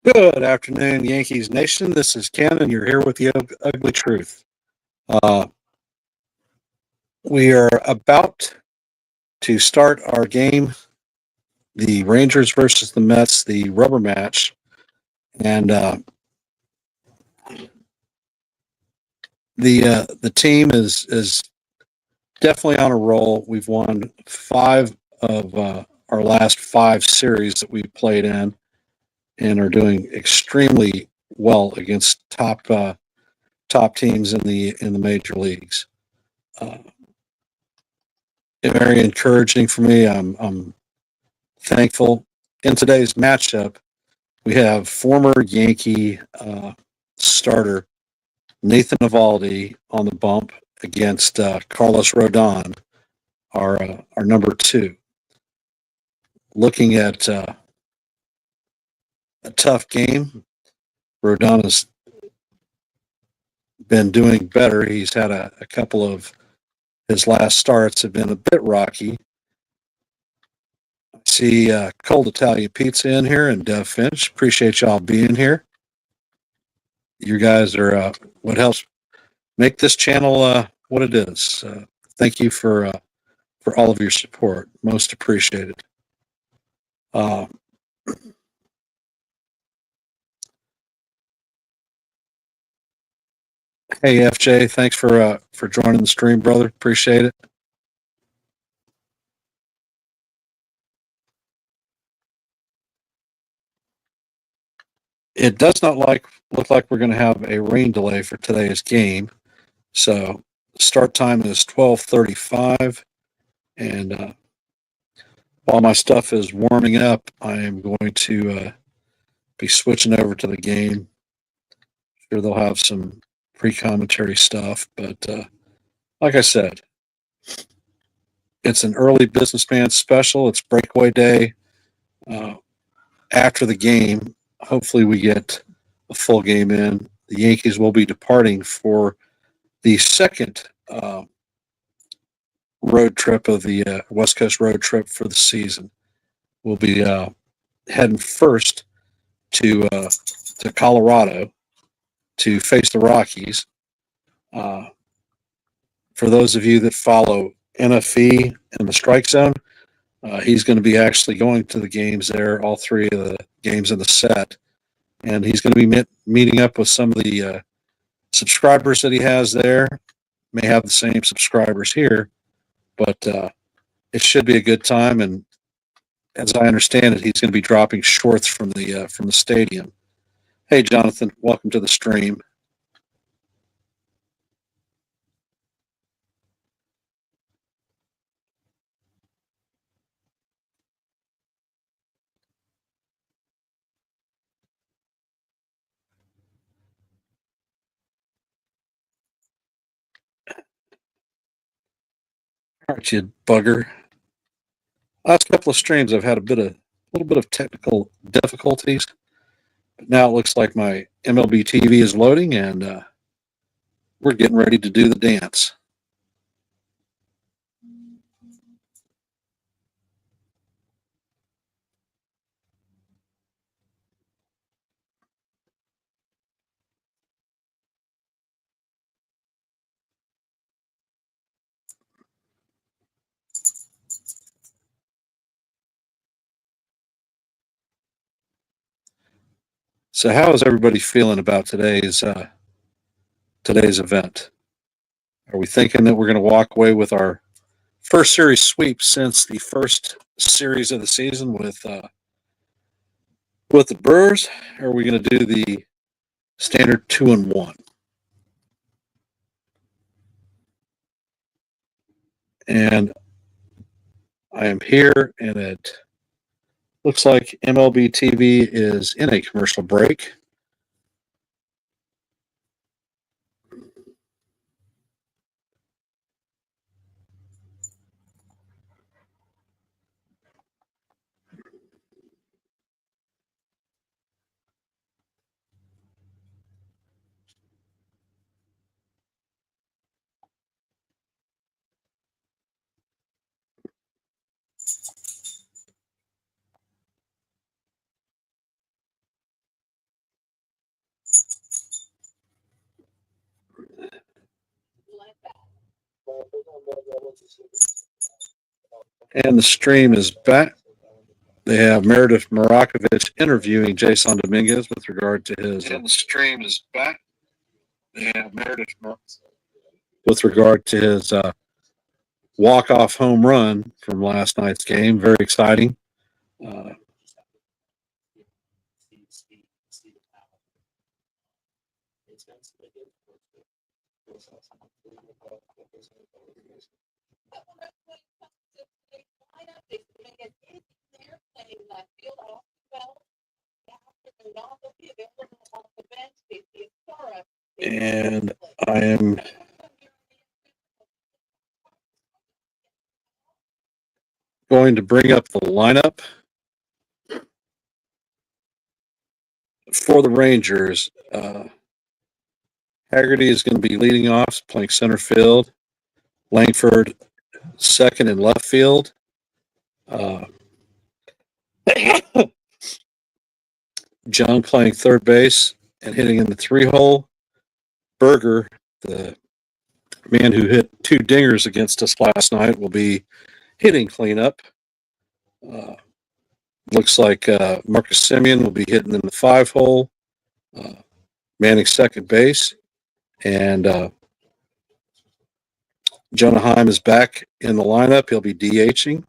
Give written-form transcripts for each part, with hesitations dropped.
Good afternoon, Yankees Nation. This is Ken, and you're here with the ugly truth. Uh, we are about to start our game, the Rangers versus the Mets, the rubber match, and the team is definitely on a roll. We've won five of our last five series that we've played in, and are doing extremely well against top teams in the major leagues. Uh, Very encouraging for me. I'm thankful. In today's matchup, we have former Yankee starter Nathan Eovaldi on the bump against Carlos Rodon, our number two. Looking at a tough game. Rodon has been doing better. He's had a couple of his last starts have been a bit rocky. I see Cold Italian Pizza in here and Dev Finch. Appreciate y'all being here. You guys are what helps make this channel what it is. Thank you for all of your support. Most appreciated. Uh, hey FJ, thanks for joining the stream, brother. Appreciate it. It does not look like we're going to have a rain delay for today's game. So start time is 12:35, and while my stuff is warming up, I am going to be switching over to the game. Sure, they'll have some pre-commentary stuff, but like I said, it's an early businessman special. It's breakaway day. Uh, After the game, hopefully we get a full game in. The Yankees will be departing for the second road trip of the West Coast road trip for the season. We'll be heading first to Colorado to face the Rockies. Uh, for those of you that follow NFE and the Strike Zone, he's going to be actually going to the games there, all three of the games in the set, and he's going to be meeting up with some of the subscribers that he has there. May have the same subscribers here, but it should be a good time. And as I understand it, he's going to be dropping shorts from the stadium. Hey, Jonathan, welcome to the stream. Aren't you bugger? Last couple of streams, I've had a little bit of technical difficulties. But now it looks like my MLB TV is loading, and we're getting ready to do the dance. So, how is everybody feeling about today's event? Are we thinking that we're going to walk away with our first series sweep since the first series of the season with the Brewers? Or are we going to do the standard 2-1? And I am here, and it looks like MLB TV is in a commercial break. And the stream is back. They have Meredith Marakovich interviewing Jason Dominguez with regard to his. And the stream is back. They have Meredith with regard to his walk-off home run from last night's game. Very exciting. And I am going to bring up the lineup for the Rangers. Haggerty is going to be leading off, playing center field. Langford second and left field. John playing third base and hitting in the 3-hole. Berger, the man who hit 2 dingers against us last night, will be hitting cleanup. Looks like Marcus Simeon will be hitting in the 5-hole, manning second base. And Jonah Heim is back in the lineup. He'll be DHing,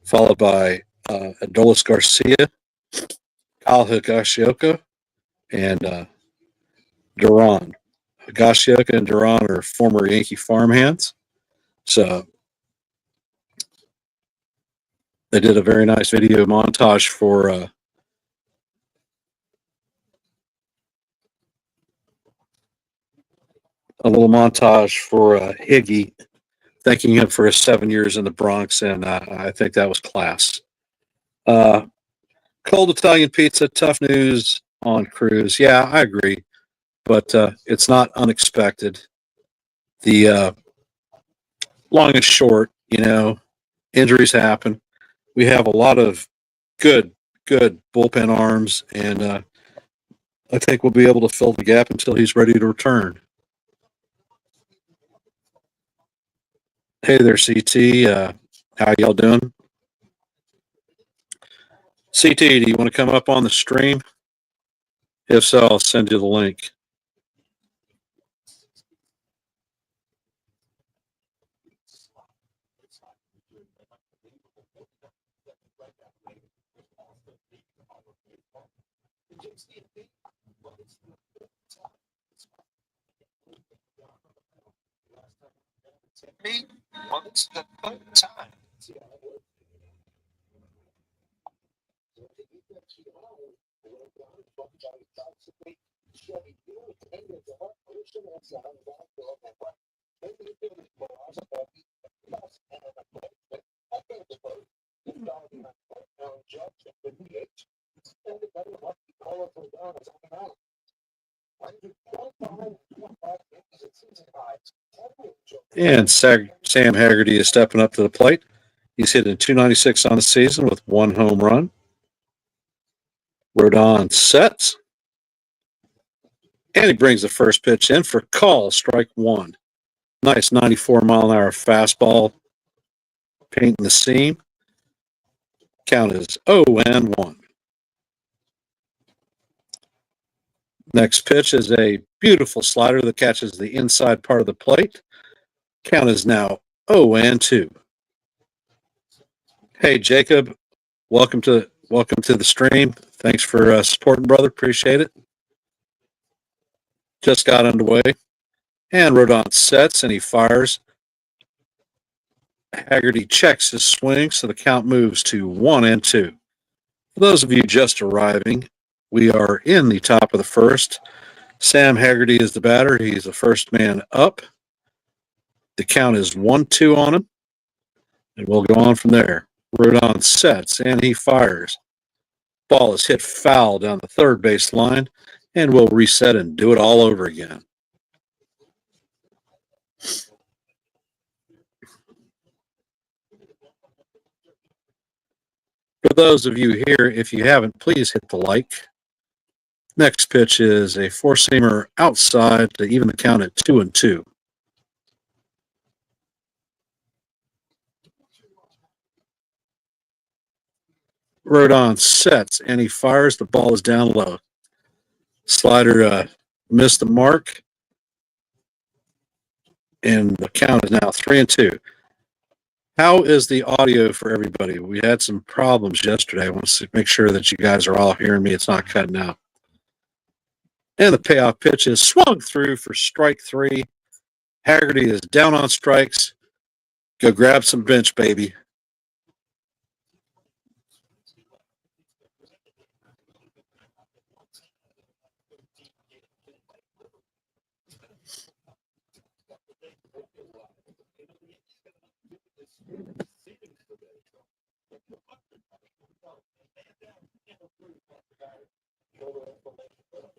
followed by Adolis Garcia, Kyle Higashioka, and Duran. Higashioka and Duran are former Yankee farmhands. So they did a very nice video montage for a little montage for Higgy, thanking him for his 7 years in the Bronx, and I think that was class. Cold Italian pizza, tough news on Cruz. Yeah, I agree, but it's not unexpected. The long and short, injuries happen. We have a lot of good bullpen arms, and I think we'll be able to fill the gap until he's ready to return. Hey there, CT. How y'all doing? CT, do you want to come up on the stream? If so, I'll send you the link. Once upon a time. And Sam Haggerty is stepping up to the plate. He's hitting .296 on the season with 1 home run. Rodon sets. And he brings the first pitch in for call, strike 1. Nice 94-mile-an-hour fastball, painting the seam. Count is 0-1. Next pitch is a beautiful slider that catches the inside part of the plate. Count is now 0-2. Hey, Jacob, welcome to the stream. Thanks for supporting, brother. Appreciate it. Just got underway. And Rodon sets, and he fires. Haggerty checks his swing, so the count moves to 1-2. For those of you just arriving, we are in the top of the first. Sam Haggerty is the batter. He's the first man up. The count is 1-2 on him, and we'll go on from there. Rodon sets, and he fires. Ball is hit foul down the third base line, and we'll reset and do it all over again. For those of you here, if you haven't, please hit the like. Next pitch is a four-seamer outside to even the count at 2-2. Rodon sets and he fires. The ball is down low. Slider missed the mark, and the count is now 3-2. How is the audio for everybody? We had some problems yesterday. I want to make sure that you guys are all hearing me. It's not cutting out. And the payoff pitch is swung through for strike 3. Haggerty is down on strikes. Go grab some bench, baby.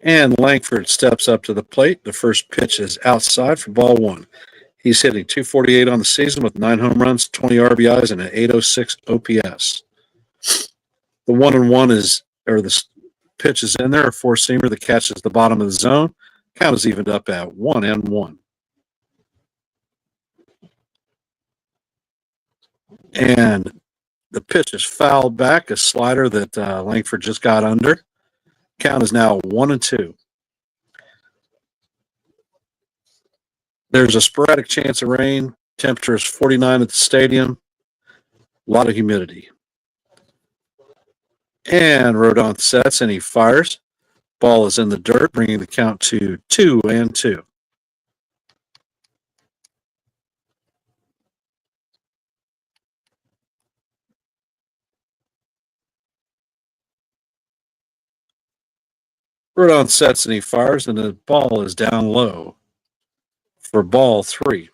And Langford steps up to the plate. The first pitch is outside for ball 1. He's hitting .248 on the season with 9 home runs, 20 RBIs, and an .806 OPS. The 1-1 is, or the pitch is in there, a four-seamer that catches the bottom of the zone. Count is evened up at 1-1. And the pitch is fouled back, a slider that Langford just got under. Count is now 1-2. There's a sporadic chance of rain. Temperature is 49 at the stadium. A lot of humidity. And Rodon sets and he fires. Ball is in the dirt, bringing the count to 2-2. Rodon sets and he fires, and the ball is down low for ball 3.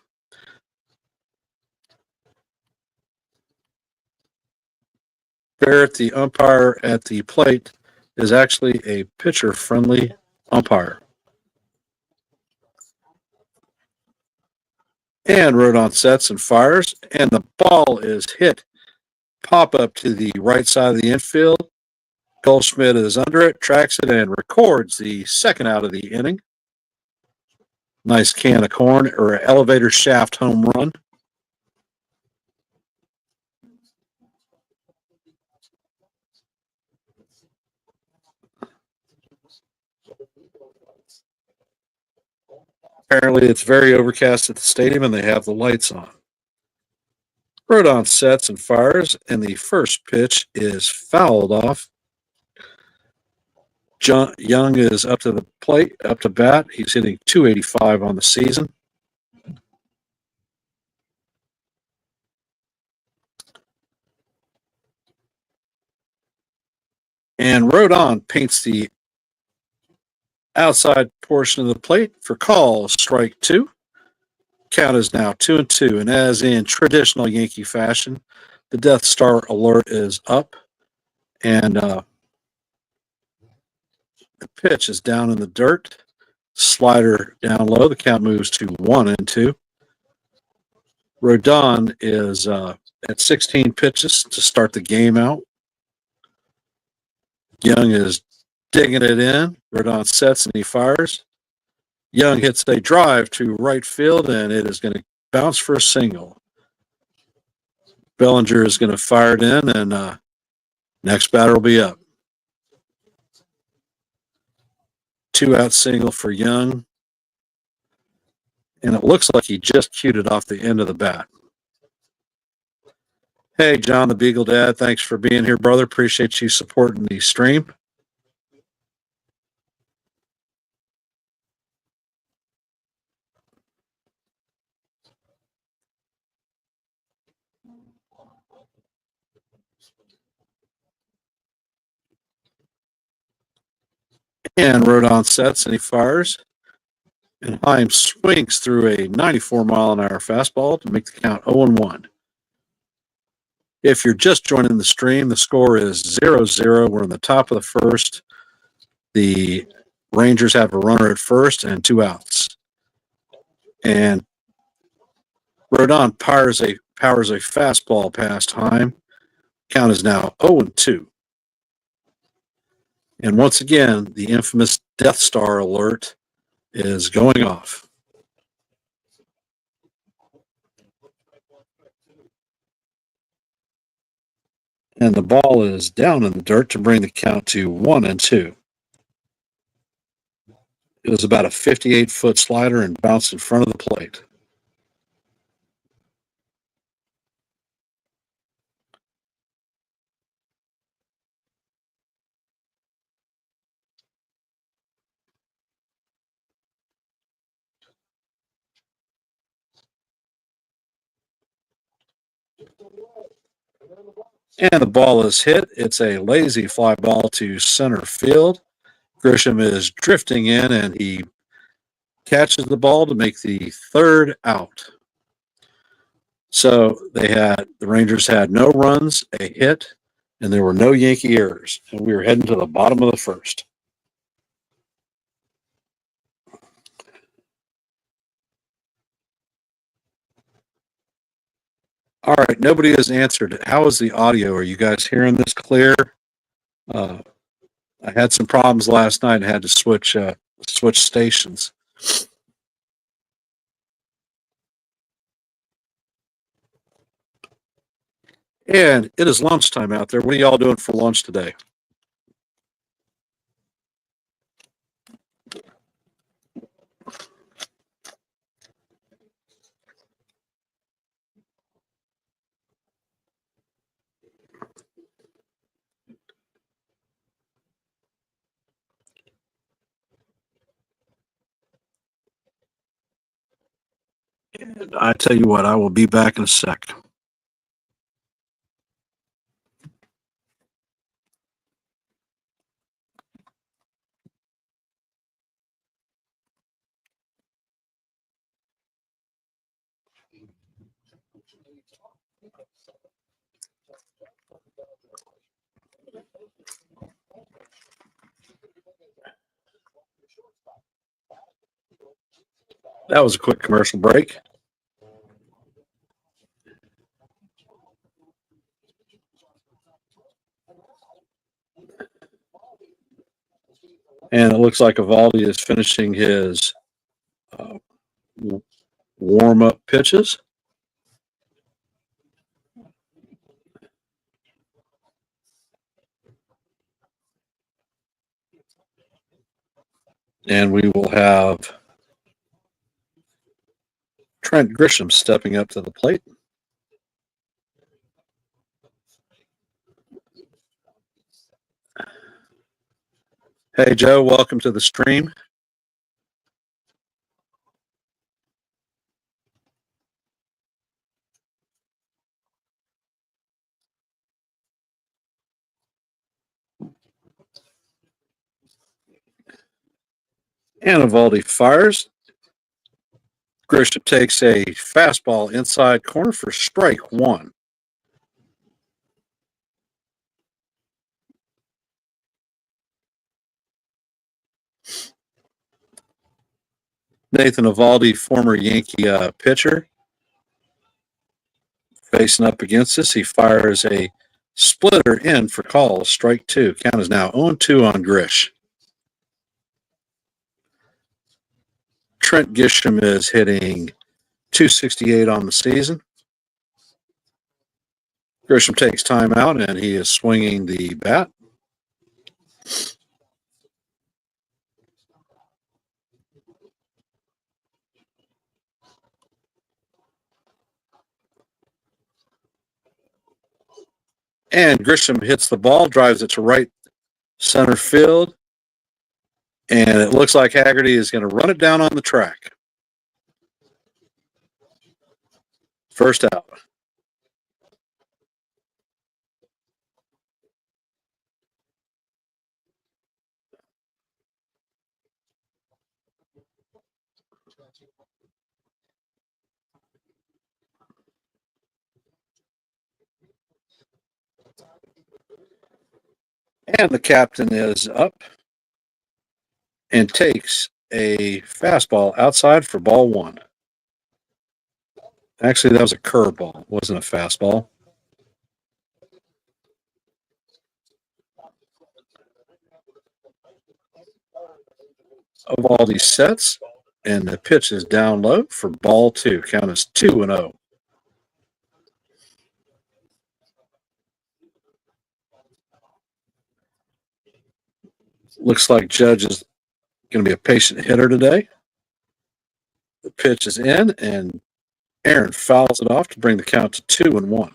Barrett, the umpire at the plate, is actually a pitcher-friendly umpire. And Rodon sets and fires, and the ball is hit. Pop up to the right side of the infield. Goldschmidt is under it, tracks it, and records the second out of the inning. Nice can of corn or elevator shaft home run. Apparently, it's very overcast at the stadium, and they have the lights on. Rodon sets and fires, and the first pitch is fouled off. Young is up to the plate, up to bat. He's hitting .285 on the season. And Rodon paints the outside portion of the plate for call, strike 2. Count is now 2-2. And as in traditional Yankee fashion, the Death Star alert is up. And the pitch is down in the dirt. Slider down low. The count moves to 1-2. Rodon is at 16 pitches to start the game out. Young is digging it in. Rodon sets and he fires. Young hits a drive to right field, and it is going to bounce for a single. Bellinger is going to fire it in, and next batter will be up. 2-out single for Young. And it looks like he just cued it off the end of the bat. Hey, John the Beagle Dad, thanks for being here, brother. Appreciate you supporting the stream. And Rodon sets and he fires. And Heim swings through a 94-mile-an-hour fastball to make the count 0-1. If you're just joining the stream, the score is 0-0. We're in the top of the first. The Rangers have a runner at first and 2 outs. And Rodon powers a fastball past Heim. Count is now 0-2. And once again, the infamous Death Star alert is going off. And the ball is down in the dirt to bring the count to 1-2. It was about a 58-foot slider and bounced in front of the plate. And the ball is hit. It's a lazy fly ball to center field. Grisham is drifting in, and he catches the ball to make the third out. So the Rangers had no runs, a hit, and there were no Yankee errors. And we were heading to the bottom of the first. All right, nobody has answered. How is the audio? Are you guys hearing this clear? I had some problems last night and had to switch stations. And it is lunchtime out there. What are y'all doing for lunch today? And I tell you what, I will be back in a sec. That was a quick commercial break. And it looks like Evaldi is finishing his warm-up pitches. And we will have Trent Grisham stepping up to the plate. Hey, Joe, welcome to the stream. And Evaldi fires. Grisham takes a fastball inside corner for strike one. Nathan Evaldi, former Yankee pitcher, facing up against us. He fires a splitter in for call, strike two. Count is now 0-2 on Grish. Trent Grisham is hitting .268 on the season. Grisham takes time out, and he is swinging the bat. And Grisham hits the ball, drives it to right center field, and it looks like Haggerty is going to run it down on the track. First out. And the captain is up and takes a fastball outside for ball one. Actually, that was a curveball. It wasn't a fastball. Evaldi sets, and the pitch is down low for ball two. Count is 2-0. Looks like Judge is going to be a patient hitter today. The pitch is in, and Aaron fouls it off to bring the count to 2-1.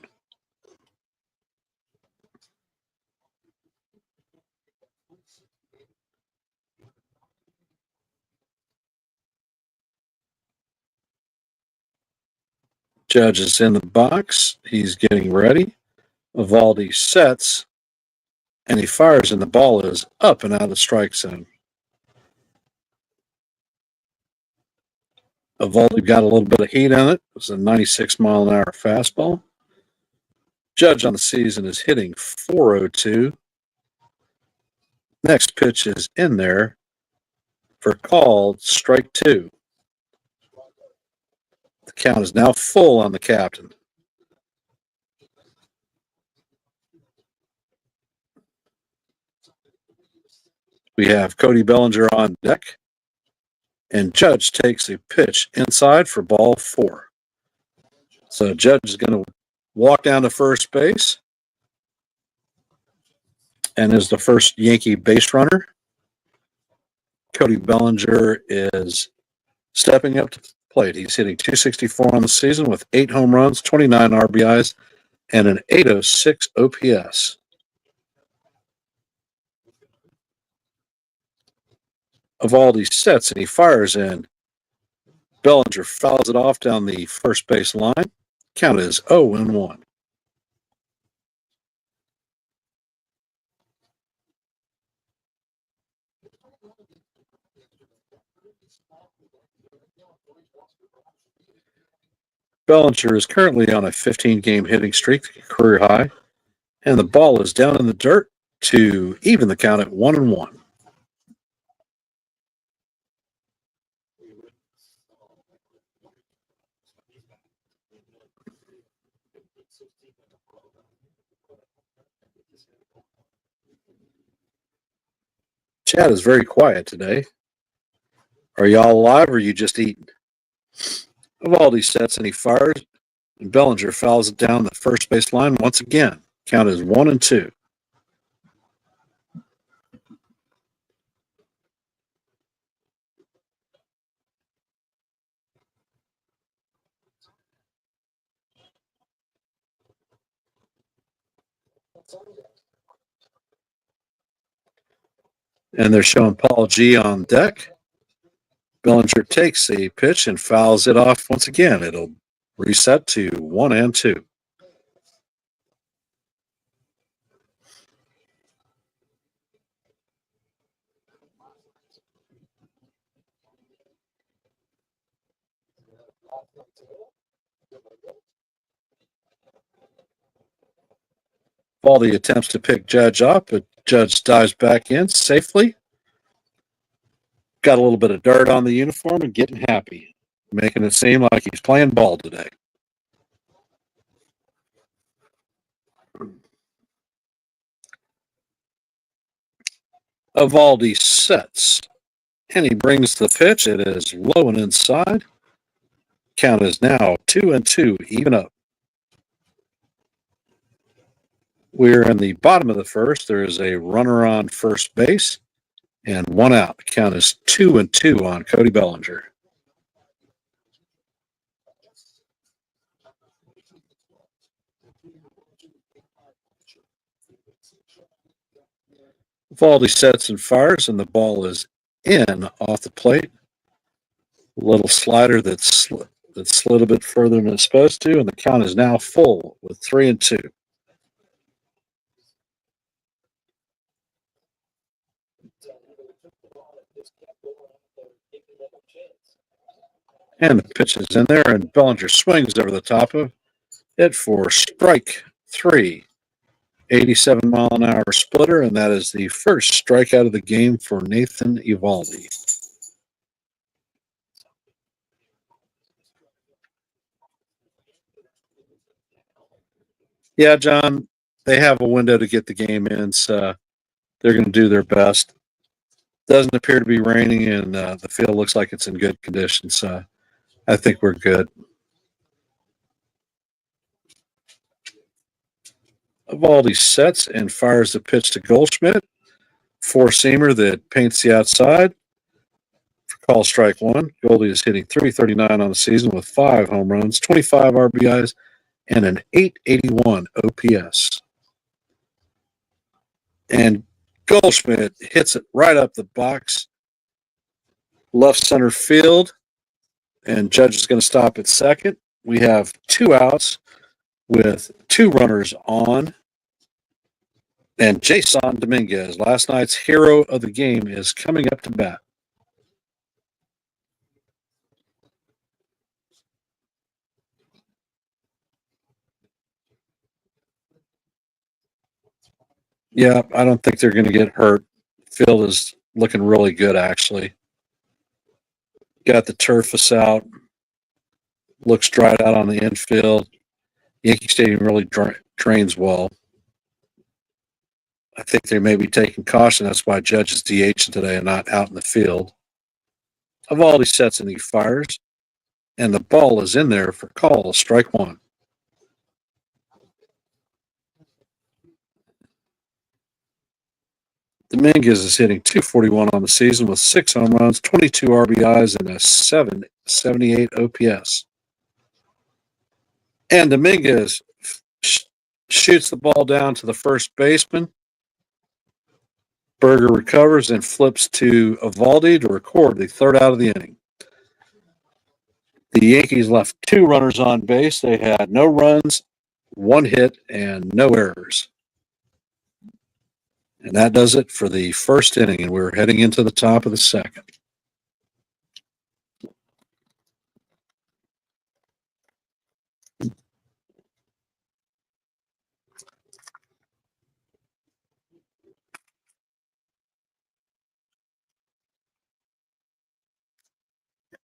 Judge is in the box. He's getting ready. Evaldi sets, and he fires, and the ball is up and out of the strike zone. Evaldi got a little bit of heat on it. It was a 96-mile-an-hour fastball. Judge on the season is hitting .402. Next pitch is in there for called strike 2. The count is now full on the captain. We have Cody Bellinger on deck, and Judge takes a pitch inside for ball 4. So Judge is going to walk down to first base and is the first Yankee base runner. Cody Bellinger is stepping up to the plate. He's hitting .264 on the season with 8 home runs, 29 RBIs, and an .806 OPS. Evaldi sets, and he fires in. Bellinger fouls it off down the first base line. Count is 0-1. Bellinger is currently on a 15-game hitting streak, career high, and the ball is down in the dirt to even the count at 1-1. Chad is very quiet today. Are y'all alive or are you just eating? Evaldi sets and he fires, and Bellinger fouls it down the first base line once again. Count is 1-2. And they're showing Paul G on deck. Bellinger takes the pitch and fouls it off once again. It'll reset to 1-2. Evaldi attempts to pick Judge up, but Judge dives back in safely. Got a little bit of dirt on the uniform and getting happy, making it seem like he's playing ball today. Evaldi sets, and he brings the pitch. It is low and inside. Count is now 2-2, even up. We're in the bottom of the first. There is a runner on first base and 1 out. The count is 2-2 on Cody Bellinger. Evaldi sets and fires, and the ball is in off the plate. A little slider that slid a bit further than it's supposed to, and the count is now full with 3-2. And the pitch is in there, and Bellinger swings over the top of it for strike 3. 87-mile-an-hour splitter, and that is the first strikeout of the game for Nathan Evaldi. Yeah, John, they have a window to get the game in, so they're going to do their best. Doesn't appear to be raining, and the field looks like it's in good condition, so I think we're good. Evaldi sets and fires the pitch to Goldschmidt four-seamer that paints the outside. For call strike one, Goldie is hitting .339 on the season with 5 home runs, 25 RBIs, and an .881 OPS. And Goldschmidt hits it right up the box, left center field, and Judge is going to stop at second. We have 2 outs with 2 runners on. And Jason Dominguez, last night's hero of the game, is coming up to bat. Yeah, I don't think they're going to get hurt. Field is looking really good, actually. Got the turfus out. Looks dried out on the infield. Yankee Stadium really drains well. I think they may be taking caution. That's why Judge is DHing today and not out in the field. Evaldi sets and he fires. And the ball is in there for call, strike one. Dominguez is hitting .241 on the season with 6 home runs, 22 RBIs, and a .778 OPS. And Dominguez shoots the ball down to the first baseman. Berger recovers and flips to Evaldi to record the 3rd out of the inning. The Yankees left 2 runners on base. They had no runs, 1 hit, and no errors. And that does it for the first inning, and we're heading into the top of the second.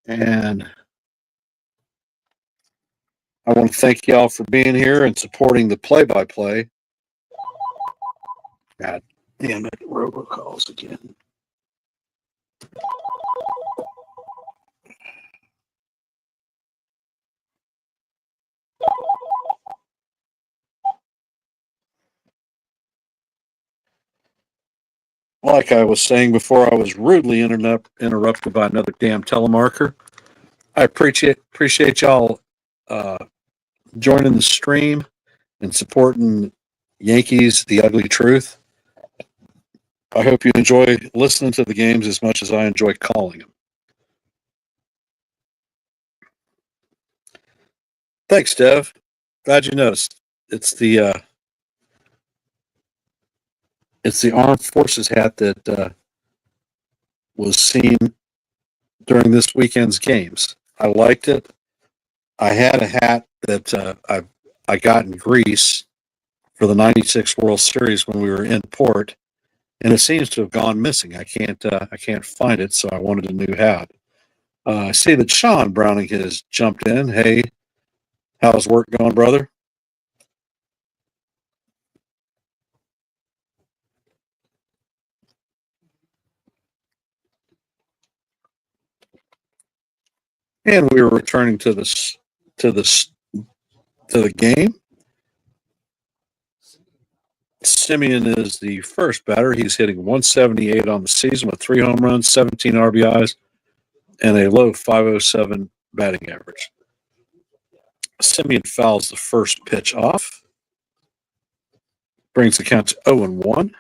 And I want to thank y'all for being here and supporting the play-by-play. God damn it, robocalls again. Like I was saying before, I was rudely interrupted by another damn telemarker. I appreciate y'all joining the stream and supporting Yankees, the ugly truth. I hope you enjoy listening to the games as much as I enjoy calling them. Thanks, Dev. Glad you noticed. It's the Armed Forces hat that was seen during this weekend's games. I liked it. I had a hat that I got in Greece for the '96 World Series when we were in port, and it seems to have gone missing. I can't find it, so I wanted a new hat. I see that Sean Browning has jumped in. Hey, how's work going, brother? And we were returning to the game. Simeon is the first batter. He's hitting .178 on the season with 3 home runs, 17 RBIs, and a low .507 batting average. Simeon fouls the first pitch off. Brings the count to 0-1.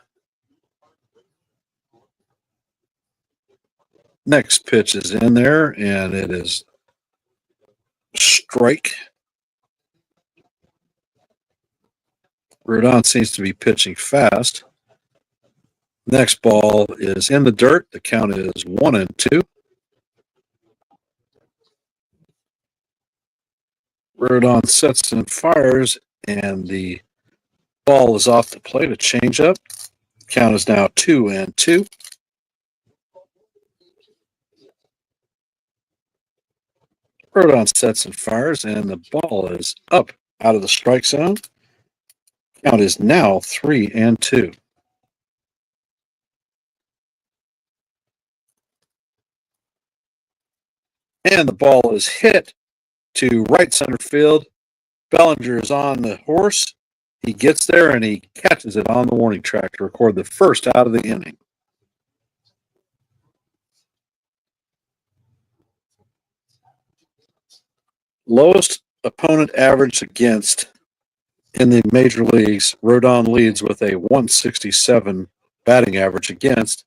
Next pitch is in there, and it is strike. Rodon seems to be pitching fast. Next ball is in the dirt. The count is 1-2. Rodon sets and fires, and the ball is off the plate. A changeup. Count is now 2-2. Rodon sets and fires, and the ball is up out of the strike zone. Count is now 3-2. And the ball is hit to right center field. Bellinger is on the horse. He gets there and he catches it on the warning track to record the first out of the inning. Lowest opponent average against in the major leagues, Rodon leads with a 167 batting average against,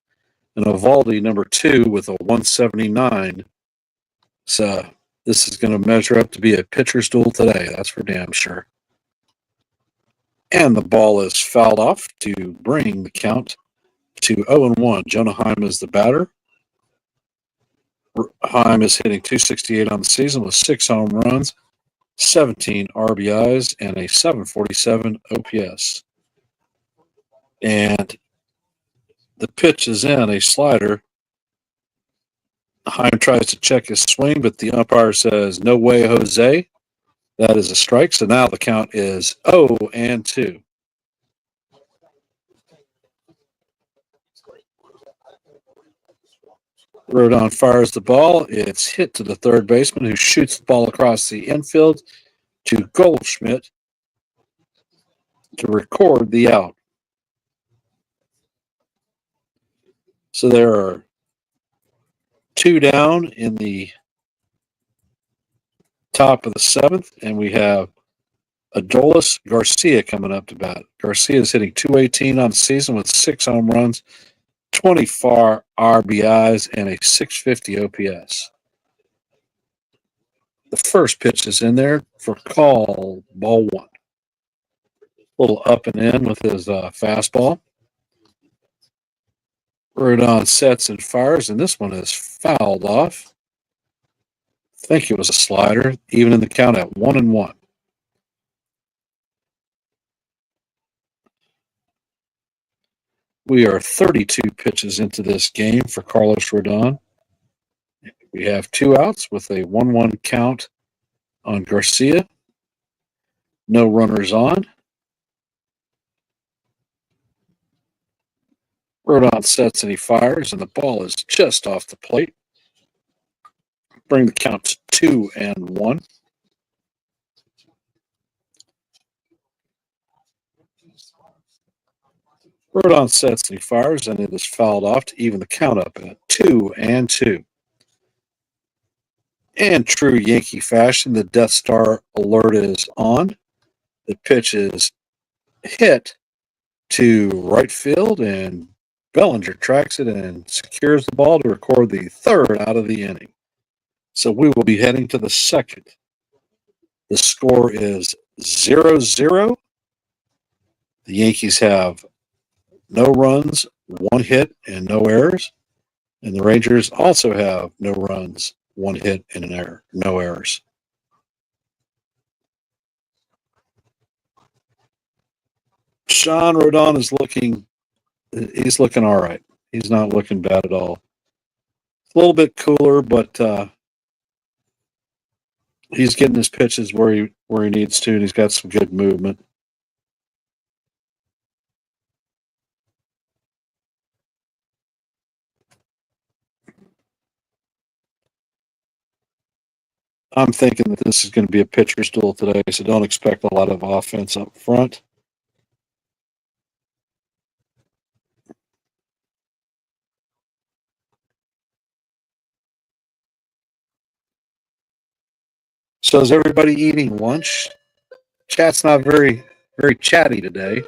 and Eovaldi number 2 with a 179. So this is going to measure up to be a pitcher's duel today. That's for damn sure. And the ball is fouled off to bring the count to 0-1. Jonah Heim is the batter. Heim is hitting .268 on the season with 6 home runs, 17 RBIs, and a .747 OPS. And the pitch is in, a slider. Heim tries to check his swing, but the umpire says, "No way, Jose." That is a strike. So now the count is 0-2. Rodon fires the ball. It's hit to the third baseman, who shoots the ball across the infield to Goldschmidt to record the out. So there are 2 down in the top of the 7th, and we have Adolis Garcia coming up to bat. Garcia is hitting .218 on the season with 6 home runs, 24 RBIs, and a .650 OPS. The first pitch is in there for call, ball 1. A little up and in with his fastball. Rodon sets and fires, and this one is fouled off. I think it was a slider, even in the count at 1-1. We are 32 pitches into this game for Carlos Rodon. We have 2 outs with a 1-1 count on Garcia. No runners on. Rodon sets and he fires, and the ball is just off the plate. Bring the count to 2-1. Rodon sets and he fires, and it is fouled off to even the count up at 2-2. In true Yankee fashion, the Death Star alert is on. The pitch is hit to right field, and Bellinger tracks it and secures the ball to record the 3rd out of the inning. So we will be heading to the 2nd. The score is 0-0. The Yankees have no runs, 1 hit, and no errors. And the Rangers also have no runs, 1 hit, and an error, no errors. Sean Rodon is he's looking all right. He's not looking bad at all. A little bit cooler, but he's getting his pitches where he needs to, and he's got some good movement. I'm thinking that this is going to be a pitcher's duel today, so don't expect a lot of offense up front. So is everybody eating lunch? Chat's not very, very chatty today.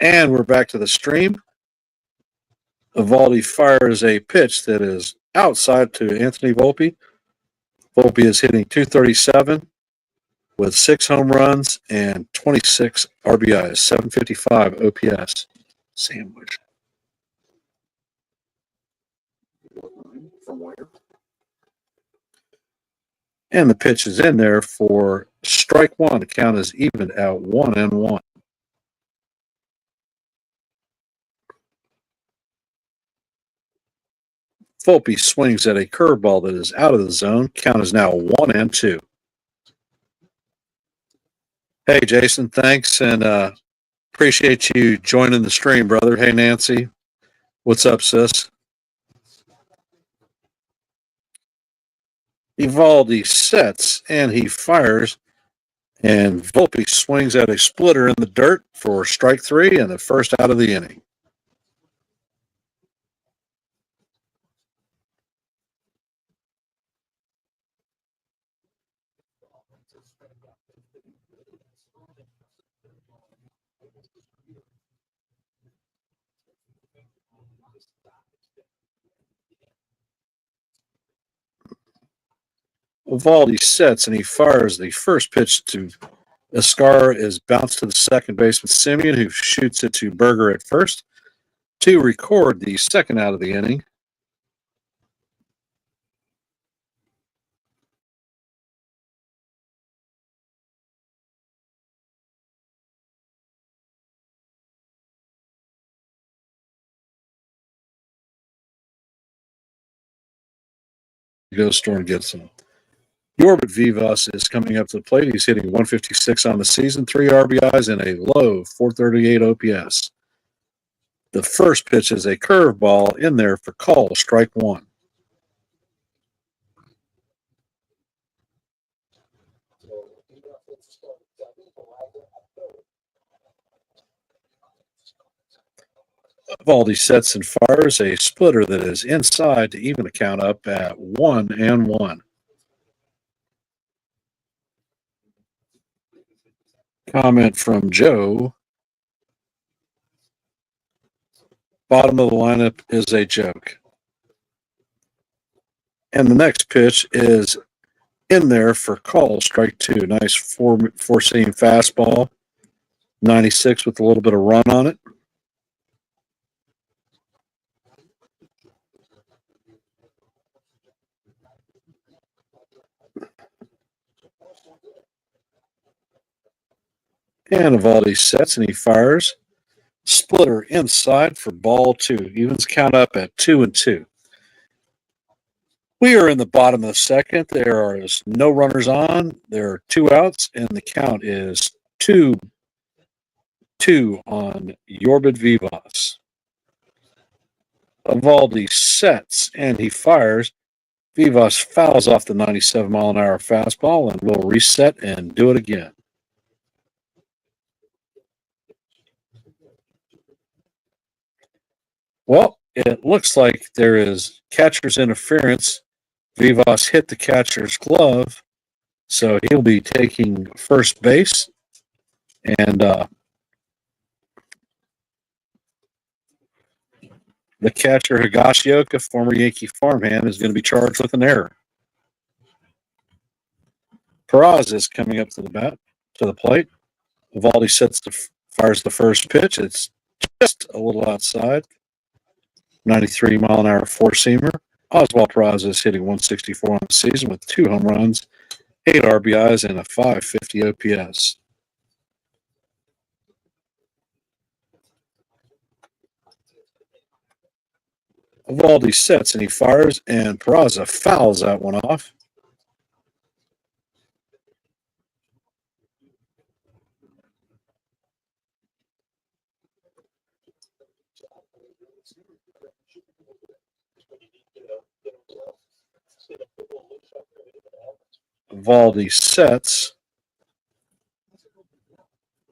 And we're back to the stream. Eovaldi fires a pitch that is outside to Anthony Volpe. Volpe is hitting 237 with 6 home runs and 26 RBIs, 755 OPS. Sandwich. And the pitch is in there for strike one. The count is even at 1-1. Volpe swings at a curveball that is out of the zone. Count is now 1-2. Hey, Jason, thanks, and appreciate you joining the stream, brother. Hey, Nancy, what's up, sis? Evaldi sets and he fires, and Volpe swings at a splitter in the dirt for strike three and the first out of the inning. Evaldi sets and he fires. The first pitch to Escar is bounced to the second baseman Simeon, who shoots it to Berger at first to record the second out of the inning. Goes store and gets him. Yorbit Vivas is coming up to the plate. He's hitting 156 on the season, 3 RBIs, and a low 438 OPS. The first pitch is a curveball in there for call, strike one. Valdi sets and fires a splitter that is inside to even the count up at 1-1. Comment from Joe. Bottom of the lineup is a joke. And the next pitch is in there for call, strike two. Nice four-seam fastball. 96 with a little bit of run on it. And Evaldi sets and he fires. Splitter inside for ball two. Evens count up at 2-2. We are in the bottom of the second. There is no runners on. There are 2 outs, and the count is 2-2 on Yorbit Vivas. Evaldi sets and he fires. Vivas fouls off the 97-mile-an-hour fastball and will reset and do it again. Well, it looks like there is catcher's interference. Vivas hit the catcher's glove, so he'll be taking first base. And the catcher, Higashioka, former Yankee farmhand, is going to be charged with an error. Peraza is coming up to the plate. Evaldi fires the first pitch. It's just a little outside. 93-mile-an-hour four-seamer. Oswald Peraza is hitting 164 on the season with 2 home runs, 8 RBIs, and a 550 OPS. Evaldi sets and he fires, and Peraza fouls that one off. Evaldi sets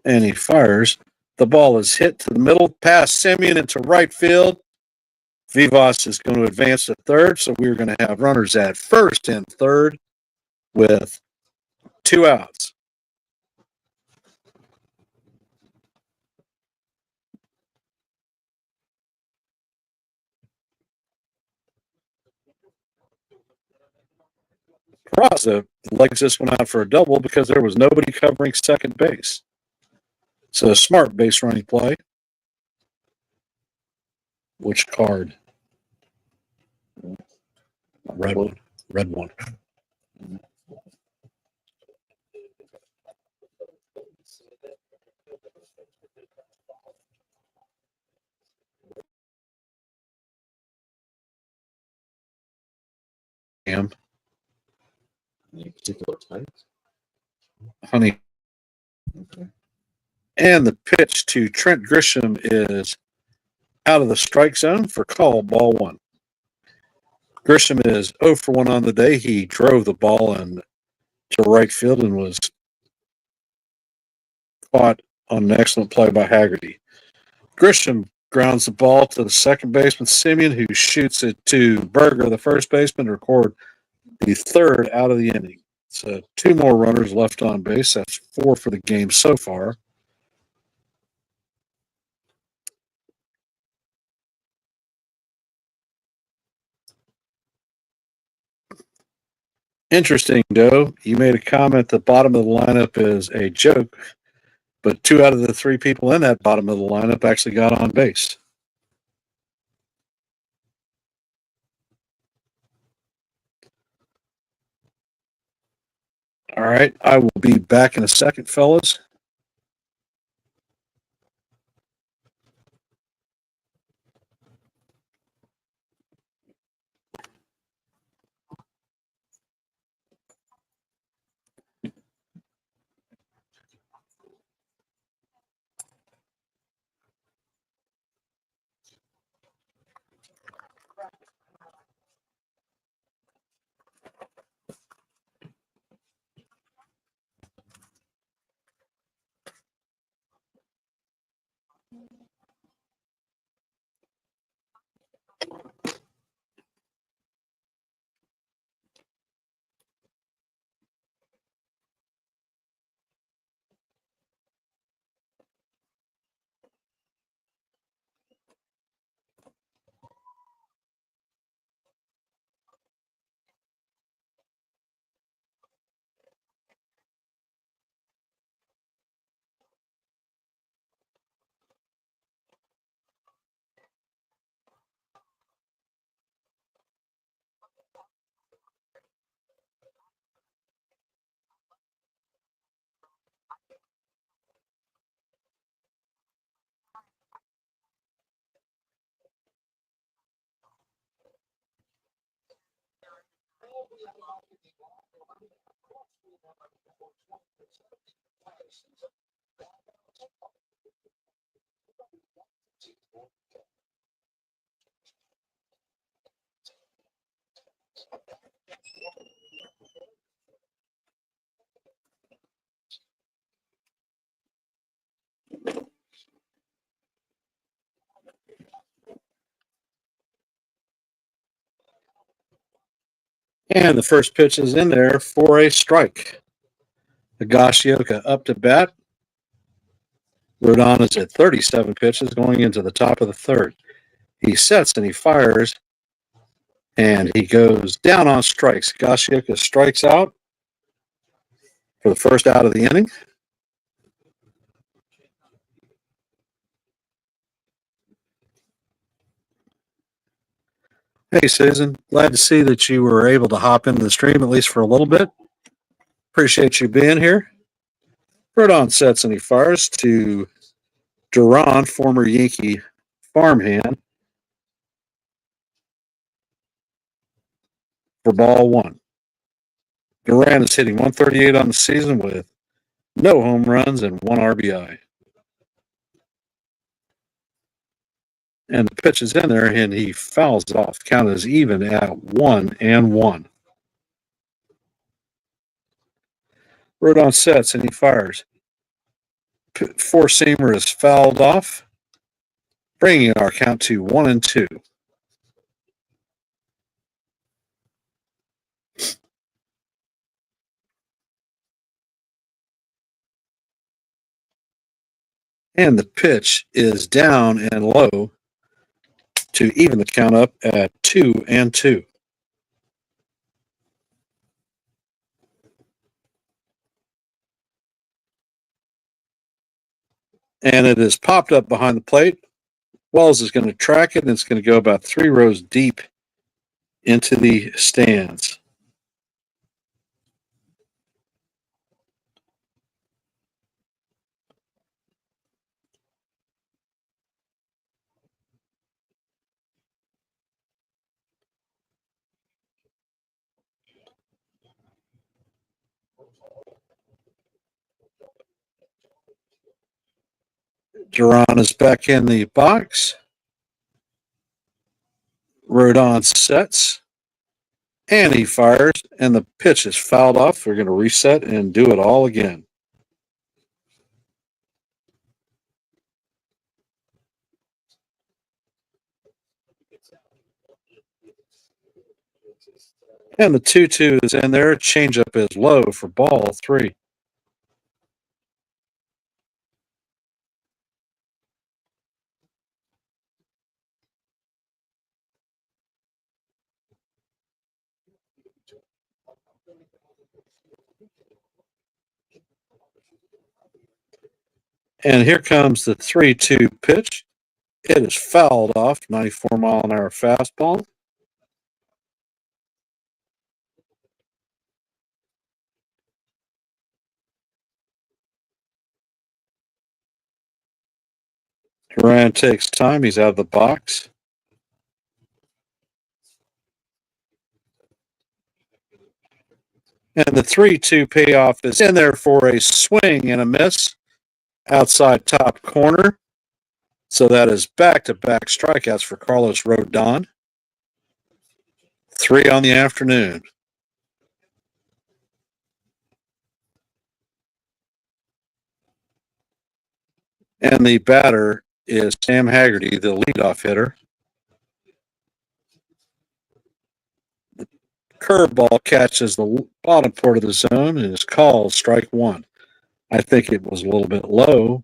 and he fires. The ball is hit to the middle, past Simeon into right field. Vivas is going to advance to third, so we're going to have runners at first and third with 2 outs. Peraza legs this one out for a double because there was nobody covering second base. So a smart base running play. Which card? Red one. Red one. Ham. Any particular types? Honey. Okay. And the pitch to Trent Grisham is out of the strike zone for call, ball one. Grisham is 0 for 1 on the day. He drove the ball to right field and was caught on an excellent play by Haggerty. Grisham grounds the ball to the second baseman, Simeon, who shoots it to Berger, the first baseman, to record the third out of the inning. So 2 more runners left on base. That's 4 for the game so far. Interesting, Doe. You made a comment the bottom of the lineup is a joke, but 2 out of the 3 people in that bottom of the lineup actually got on base. All right, I will be back in a second, fellas. And the first pitch is in there for a strike. Higashioka up to bat. Rodon is at 37 pitches going into the top of the third. He sets and he fires, and he goes down on strikes. Higashioka strikes out for the first out of the inning. Hey, Susan. Glad to see that you were able to hop into the stream at least for a little bit. Appreciate you being here. Rodon sets and he fires to Duran, former Yankee farmhand, for ball one. Duran is hitting 138 on the season with no home runs and 1 RBI. And the pitch is in there, and he fouls it off. Count is even at 1-1. Rodon sets and he fires. Four-seamer is fouled off, bringing our count to 1-2. And the pitch is down and low to even the count up at 2-2. And it is popped up behind the plate. Wells is going to track it, and it's going to go about 3 rows deep into the stands. Duran is back in the box. Rodon sets. And he fires, and the pitch is fouled off. We're going to reset and do it all again. And the 2-2 is in there. Changeup is low for ball 3. And here comes the 3-2 pitch. It is fouled off, 94-mile-an-hour fastball. Duran takes time. He's out of the box. And the 3-2 payoff is in there for a swing and a miss outside top corner. So that is back-to-back strikeouts for Carlos Rodon. 3 on the afternoon. And the batter is Sam Haggerty, the leadoff hitter. The curveball catches the bottom part of the zone and is called strike 1. I think it was a little bit low.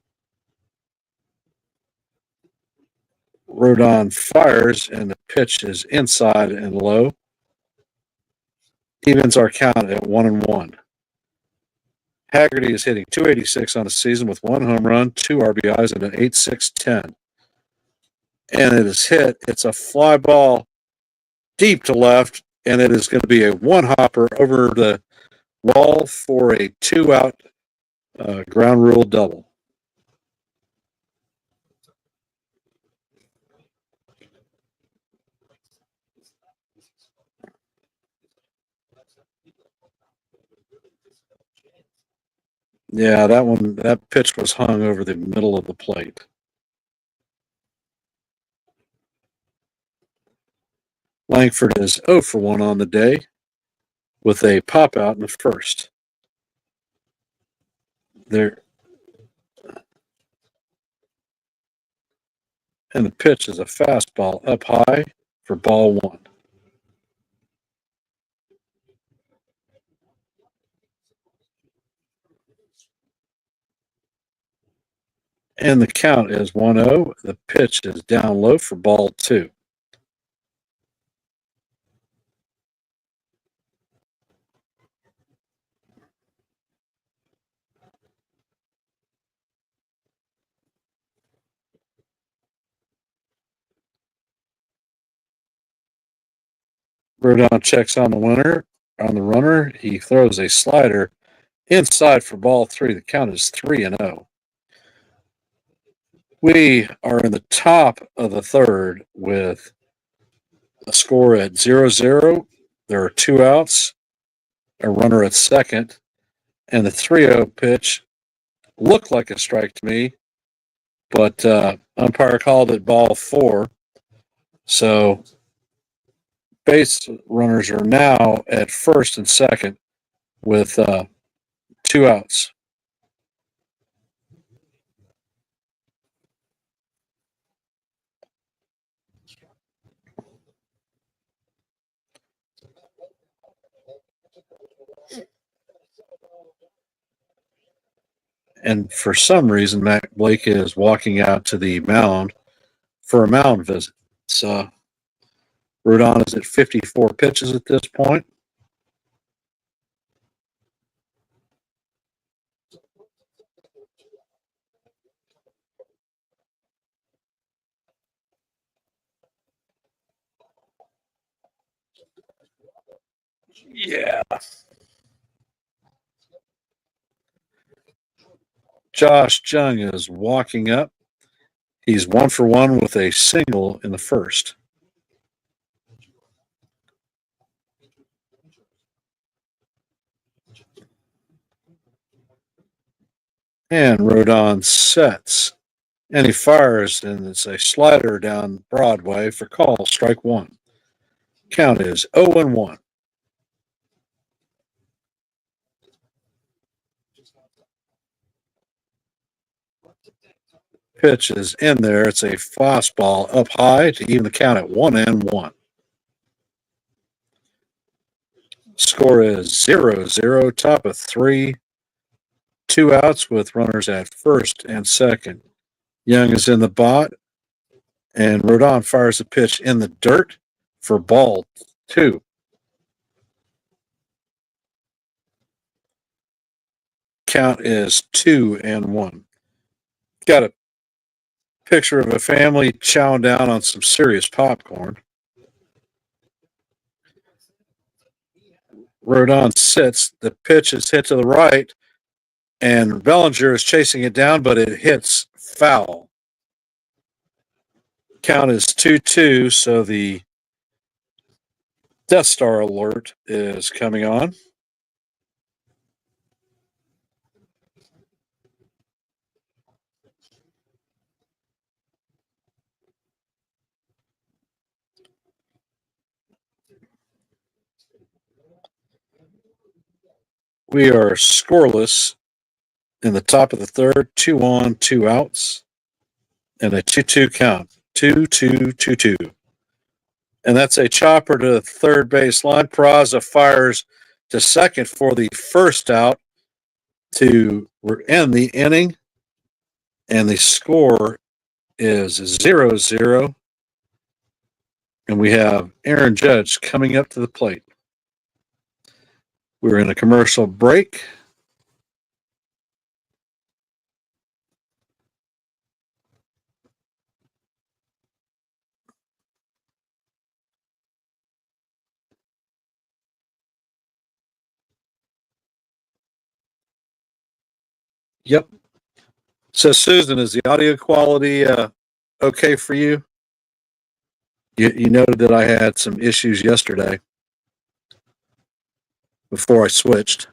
Rodon fires, and the pitch is inside and low. Evens our count at 1-1. Haggerty is hitting .286 on the season with 1 home run, 2 RBIs, and an 8.610. And it is hit. It's a fly ball deep to left, and it is going to be a one-hopper over the wall for a 2-out ground rule double. Yeah, that pitch was hung over the middle of the plate. Langford is 0 for 1 on the day with a pop out in the first. There, and the pitch is a fastball up high for ball 1. And the count is 1-0. The pitch is down low for ball 2. Rodon checks on the runner. He throws a slider inside for ball 3. The count is 3-0. We are in the top of the third with a score at 0-0. There are 2 outs, a runner at second, and the 3-0 pitch looked like a strike to me, but umpire called it ball 4. So base runners are now at first and second with 2 outs. And for some reason, Matt Blake is walking out to the mound for a mound visit. So Rodon is at 54 pitches at this point. Josh Jung is walking up. He's 1-for-1 with a single in the first. And Rodon sets. And he fires, and it's a slider down Broadway for call, strike one. Count is 0-1. Pitch is in there. It's a fastball up high to even the count at 1-1. Score is 0-0, top of three. 2 outs with runners at first and second. Young is in the bot, and Rodon fires a pitch in the dirt for ball 2. Count is 2-1. Got a picture of a family chowing down on some serious popcorn. Rodon sits. The pitch is hit to the right, and Bellinger is chasing it down, but it hits foul. Count is 2-2, so the Death Star alert is coming on. We are scoreless in the top of the third, 2 on, 2 outs, and a 2-2 count. 2-2-2-2. And that's a chopper to third base line. Peraza fires to second for the first out to end the inning. And the score is 0-0. And we have Aaron Judge coming up to the plate. We're in a commercial break. Yep. So, Susan, is the audio quality okay for you? You noted that I had some issues yesterday before I switched.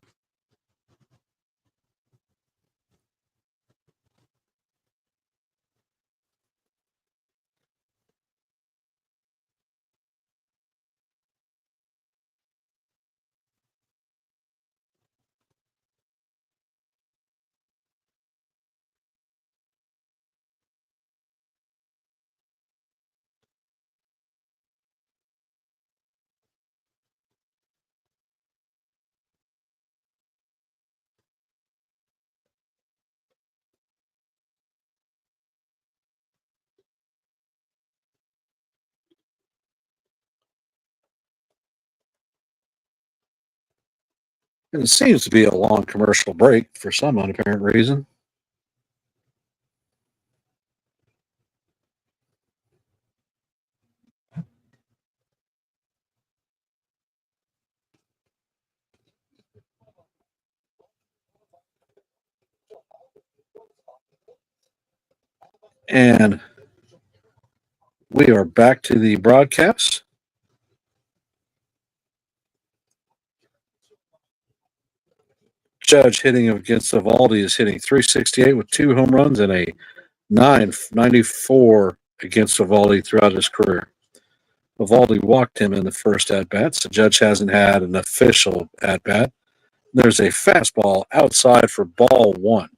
And it seems to be a long commercial break for some unapparent reason. And we are back to the broadcast. Judge hitting against Eovaldi is hitting .368 with 2 home runs and a .994 against Eovaldi throughout his career. Eovaldi walked him in the first at-bat, so Judge hasn't had an official at-bat. There's a fastball outside for ball 1.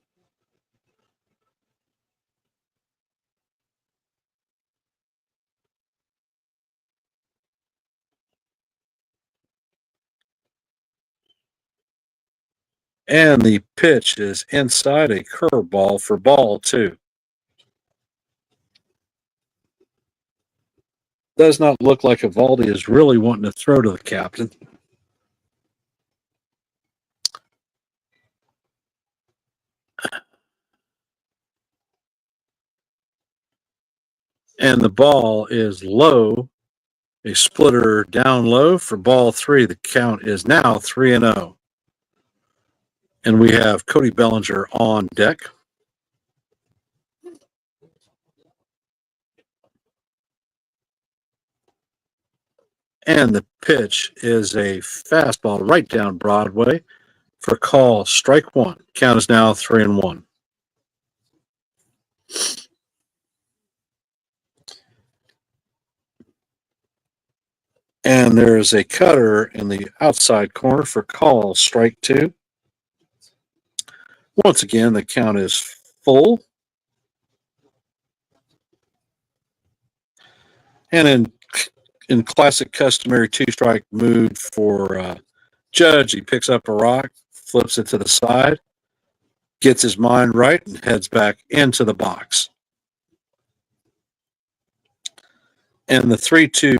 And the pitch is inside, a curveball for ball 2. Does not look like Eovaldi is really wanting to throw to the captain. And the ball is low, a splitter down low for ball 3. The count is now 3-0. And we have Cody Bellinger on deck. And the pitch is a fastball right down Broadway for call strike one. Count is now 3-1. And there is a cutter in the outside corner for call strike two. Once again, the count is full. And in classic customary two-strike mood for Judge, he picks up a rock, flips it to the side, gets his mind right, and heads back into the box. And the 3-2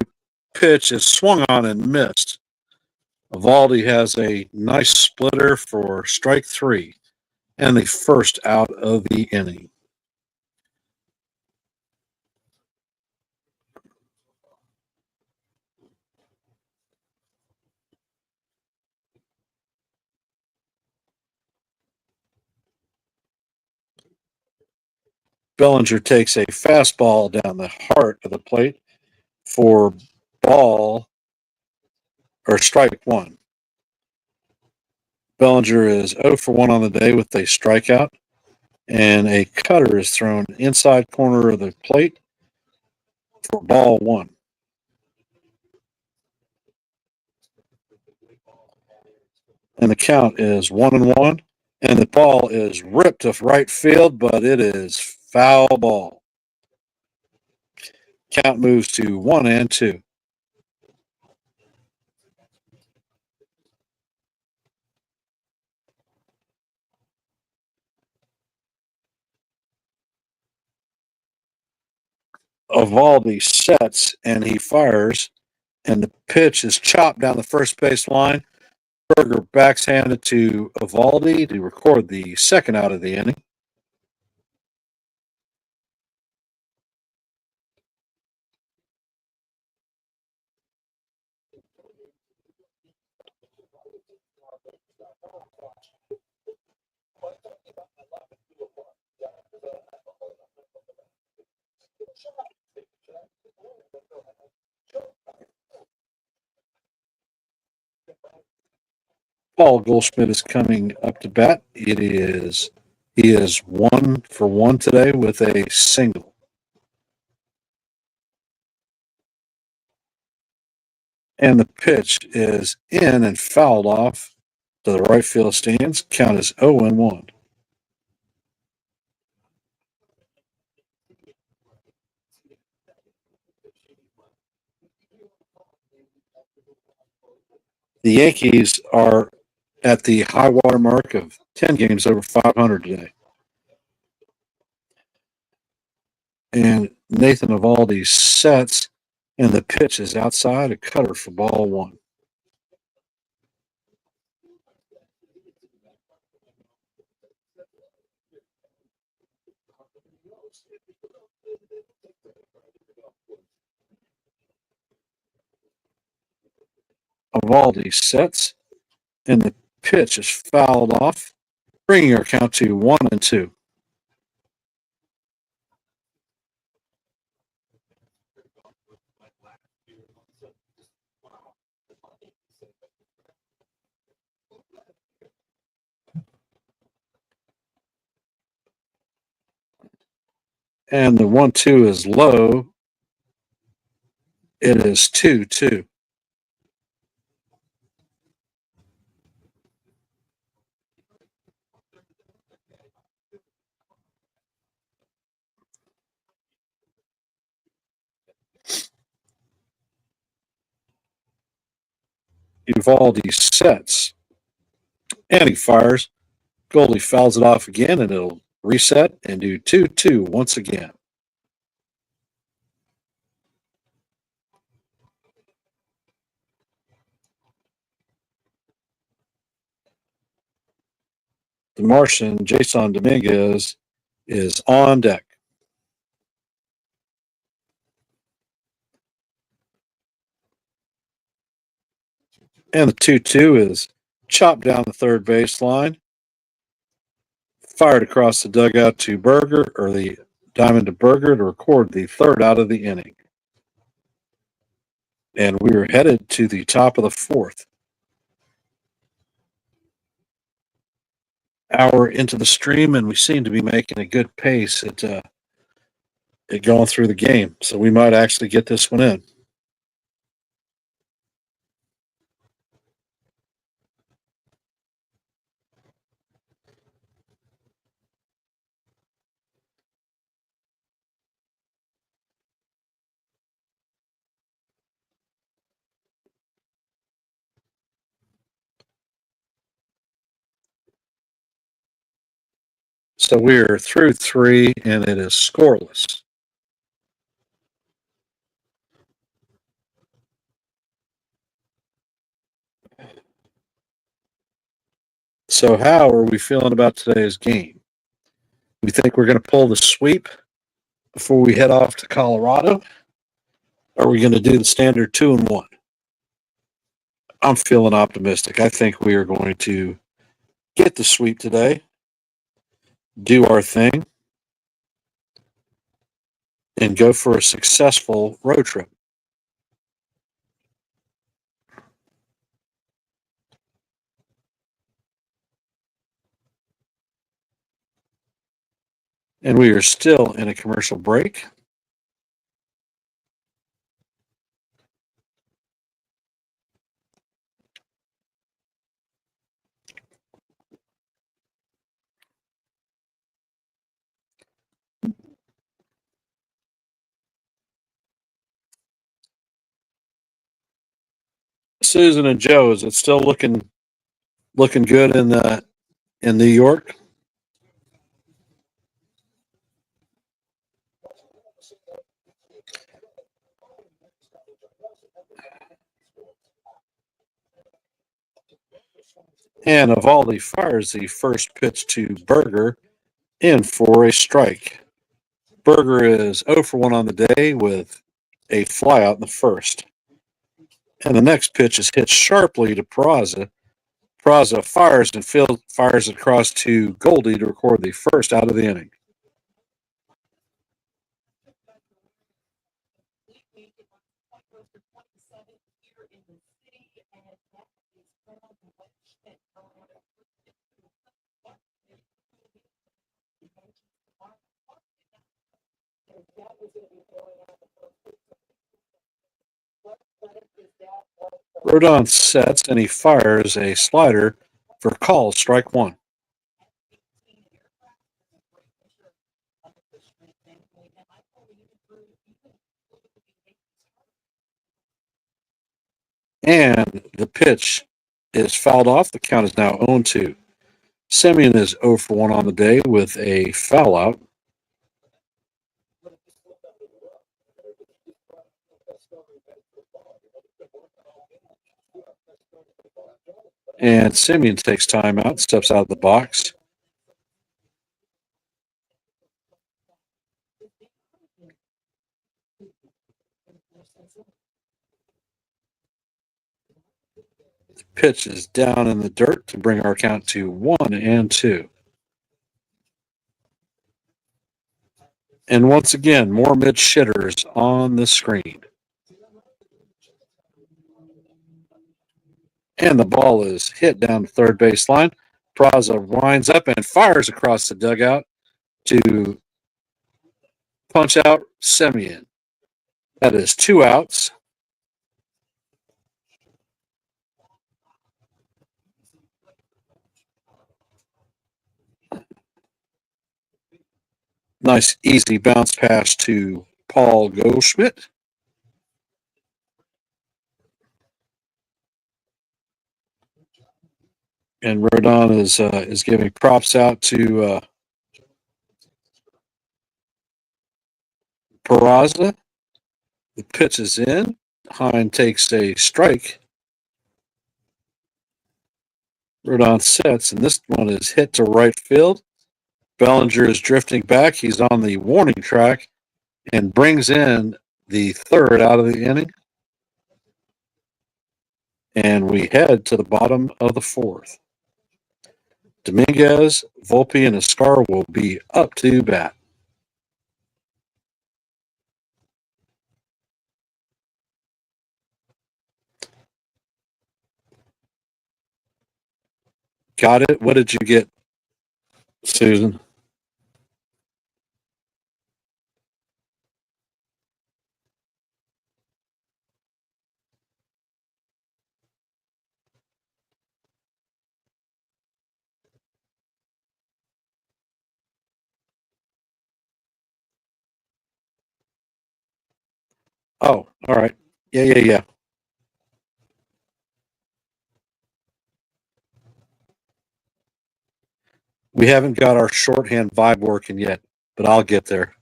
pitch is swung on and missed. Evaldi has a nice splitter for strike three and the first out of the inning. Bellinger takes a fastball down the heart of the plate for ball or strike one. Bellinger is 0 for 1 on the day with a strikeout, and a cutter is thrown inside corner of the plate for ball one. And the count is 1-1, and the ball is ripped to right field, but it is foul ball. Count moves to 1-2. Evaldi sets and he fires, and the pitch is chopped down the first base line. Berger backshanded to Evaldi to record the second out of the inning. Paul Goldschmidt is coming up to bat. He is 1 for 1 today with a single. And the pitch is in and fouled off to the right field stands. Count is 0-1. The Yankees are at the high water mark of 10 games over 500 today. And Nathan Evaldi sets, and the pitch is outside, a cutter for ball one. Evaldi sets, and the pitch is fouled off, bringing our count to 1-2. And the 1-2 is low. It is 2-2. Evaldi sets, and he fires. Goldie fouls it off again, and it'll reset and do 2-2 once again. The Martian, Jason Dominguez, is on deck. And the 2-2 is chopped down the third baseline, fired across the dugout to Berger, or the diamond to Berger, to record the third out of the inning. And we are headed to the top of the fourth. Hour into the stream, and we seem to be making a good pace at going through the game. So we might actually get this one in. So we're through three, and it is scoreless. So how are we feeling about today's game? We think we're going to pull the sweep before we head off to Colorado? Or are we going to do the standard 2-1? I'm feeling optimistic. I think we are going to get the sweep today, do our thing, and go for a successful road trip. And we are still in a commercial break. Susan and Joe, is it still looking good in New York? And Evaldi fires the first pitch to Berger in for a strike. Berger is 0 for 1 on the day with a flyout in the first. And the next pitch is hit sharply to Peraza. Peraza fires it across to Goldie to record the first out of the inning. Rodon sets and he fires a slider for call, strike one. And the pitch is fouled off. The count is now 0-2. Semien is 0 for 1 on the day with a foul out. And Semien takes time out, steps out of the box. The pitch is down in the dirt to bring our count to 1-2. And once again, more mid-shitters on the screen. And the ball is hit down the third base line. Peraza winds up and fires across the dugout to punch out Semien. That is 2 outs. Nice, easy bounce pass to Paul Goldschmidt. And Rodon is giving props out to Peraza. The pitch is in. Hine takes a strike. Rodon sets, and this one is hit to right field. Bellinger is drifting back. He's on the warning track and brings in the third out of the inning. And we head to the bottom of the fourth. Dominguez, Volpe, and Escar will be up to bat. Got it? What did you get, Susan? Oh, all right. Yeah. We haven't got our shorthand vibe working yet, but I'll get there.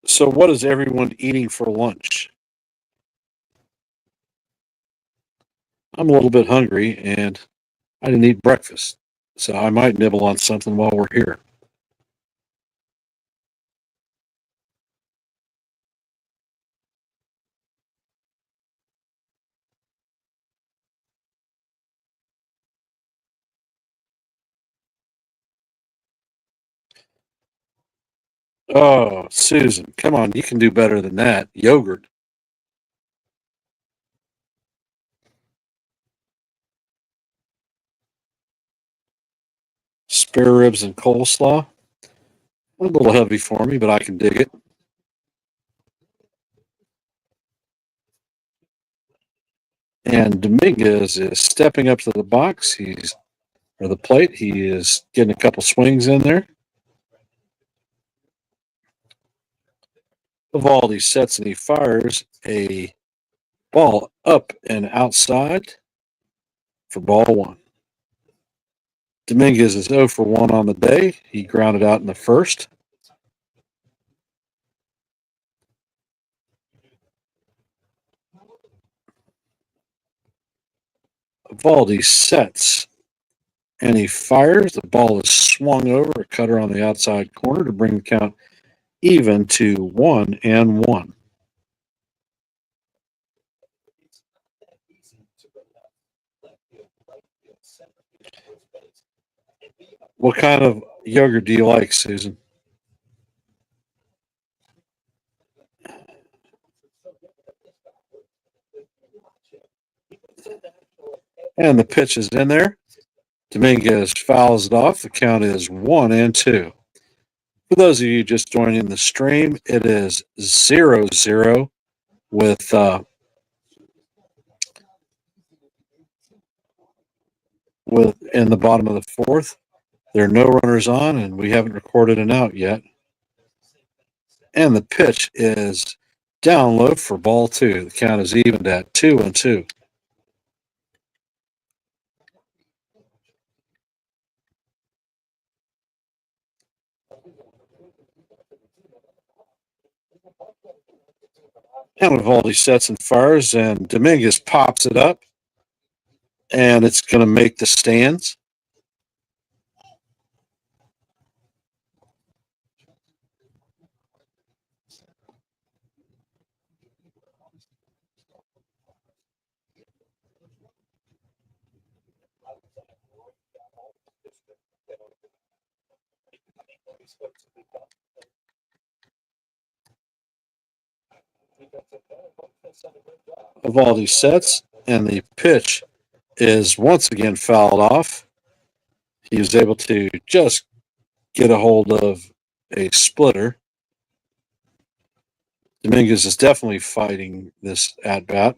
So, what is everyone eating for lunch? I'm a little bit hungry and I didn't eat breakfast. So, I might nibble on something while we're here. Oh, Susan, come on. You can do better than that. Yogurt, spare ribs, and coleslaw. A little heavy for me, but I can dig it. And Dominguez is stepping up to the box. Or the plate. He is getting a couple swings in there. Vivaldi sets and he fires a ball up and outside for ball one. Dominguez is 0 for 1 on the day. He grounded out in the first. Vivaldi sets and he fires. The ball is swung over a cutter on the outside corner to bring the count even to 1-1. What kind of yogurt do you like, Susan? And the pitch is in there. Dominguez fouls it off. The count is 1-2. For those of you just joining the stream, it is 0-0 with in the bottom of the fourth. There are no runners on, and we haven't recorded an out yet. And the pitch is down low for ball two. The count is evened at 2-2. And Vivaldi sets and fires, and Dominguez pops it up, and it's going to make the stands. Vivaldi sets, and the pitch is once again fouled off. He was able to just get a hold of a splitter. Dominguez is definitely fighting this at bat.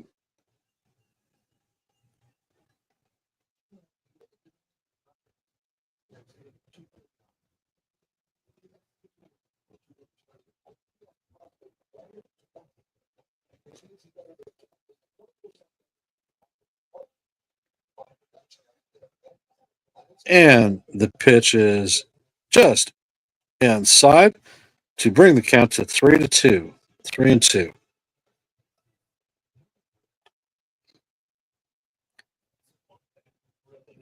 And the pitch is just inside to bring the count to 3-2. 3-2.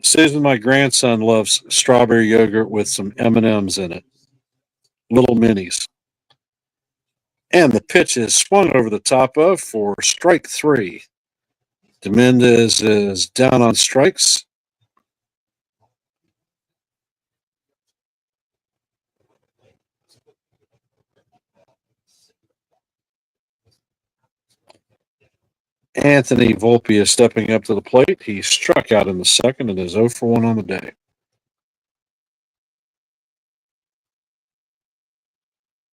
Susan, my grandson loves strawberry yogurt with some M&Ms in it, little minis. And the pitch is swung over the top of for strike three. Dominguez is down on strikes. Anthony Volpe is stepping up to the plate. He struck out in the second and is 0 for 1 on the day.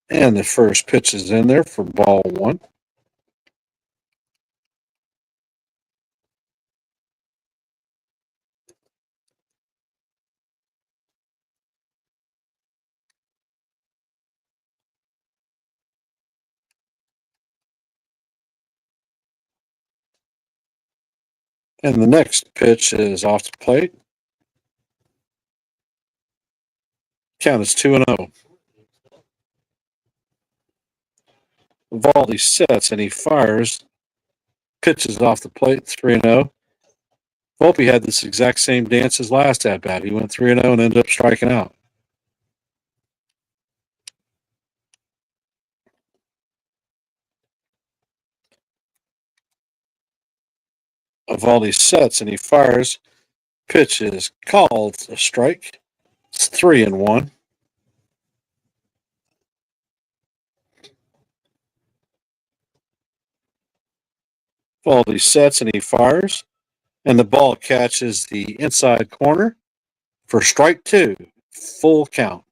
And the first pitch is in there for ball one. And the next pitch is off the plate. Count is 2-0. Valdi sets and he fires. Pitches off the plate, 3-0. Volpe had this exact same dance as last at bat. He went 3-0 and ended up striking out. Valdi sets and he fires. Pitch is called a strike. It's 3-1. Valdi sets and he fires. And the ball catches the inside corner for strike two. Full count.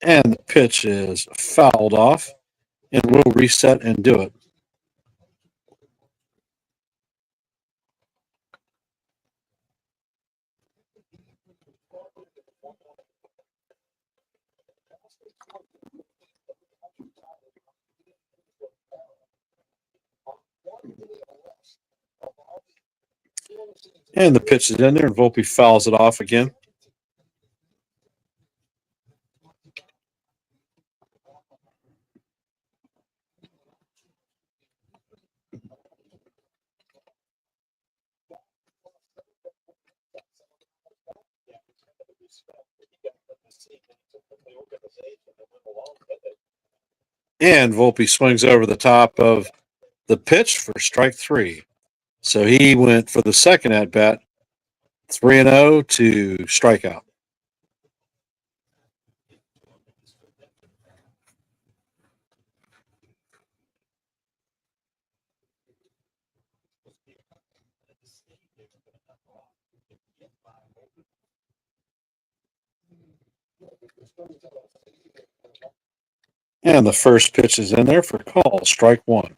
And the pitch is fouled off, and we'll reset and do it. And the pitch is in there, and Volpe fouls it off again. And Volpe swings over the top of the pitch for strike three. So he went for the second at bat, 3-0 to strikeout. And the first pitch is in there for call, strike one.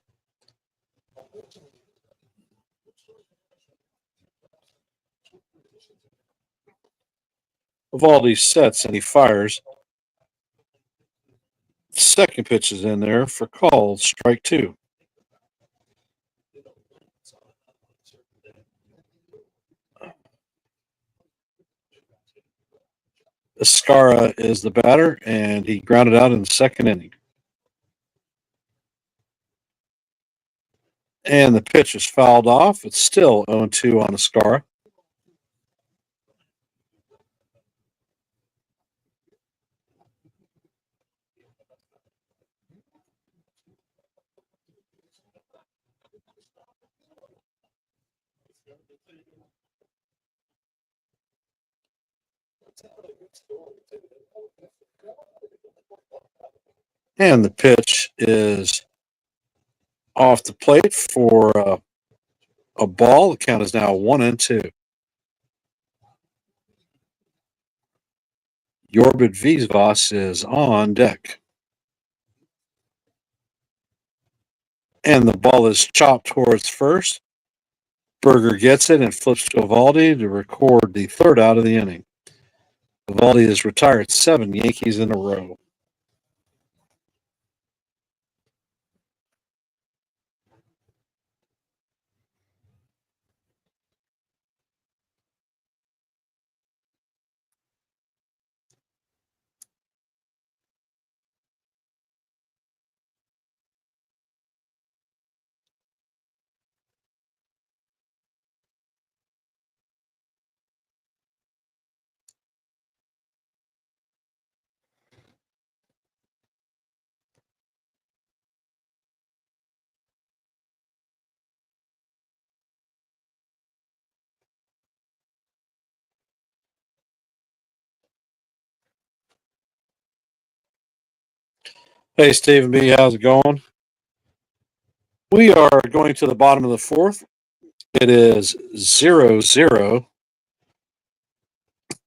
Valdi sets and he fires. Second pitch is in there for call, strike two. Escara is the batter, and he grounded out in the second inning. And the pitch is fouled off. It's still 0-2 on Escara. And the pitch is off the plate for a ball. The count is now 1-2. Jorbit Vizvas is on deck. And the ball is chopped towards first. Berger gets it and flips to Evaldi to record the third out of the inning. Evaldi has retired 7 Yankees in a row. Hey, Stephen B., how's it going? We are going to the bottom of the fourth. It is 0-0.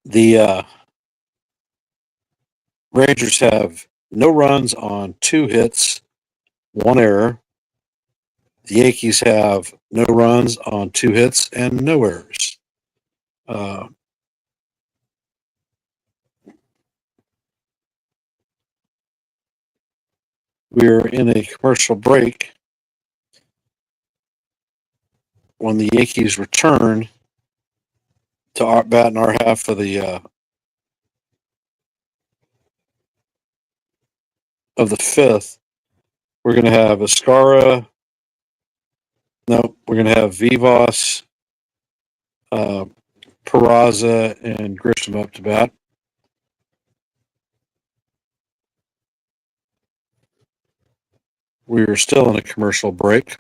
The Rangers have no runs on 2 hits, 1 error. The Yankees have no runs on 2 hits and no errors. Uh, we're in a commercial break. When the Yankees return to our bat in our half of the fifth, we're going to have Ascara. No, we're going to have Vivas, uh, Peraza, and Grisham up to bat. We are still in a commercial break.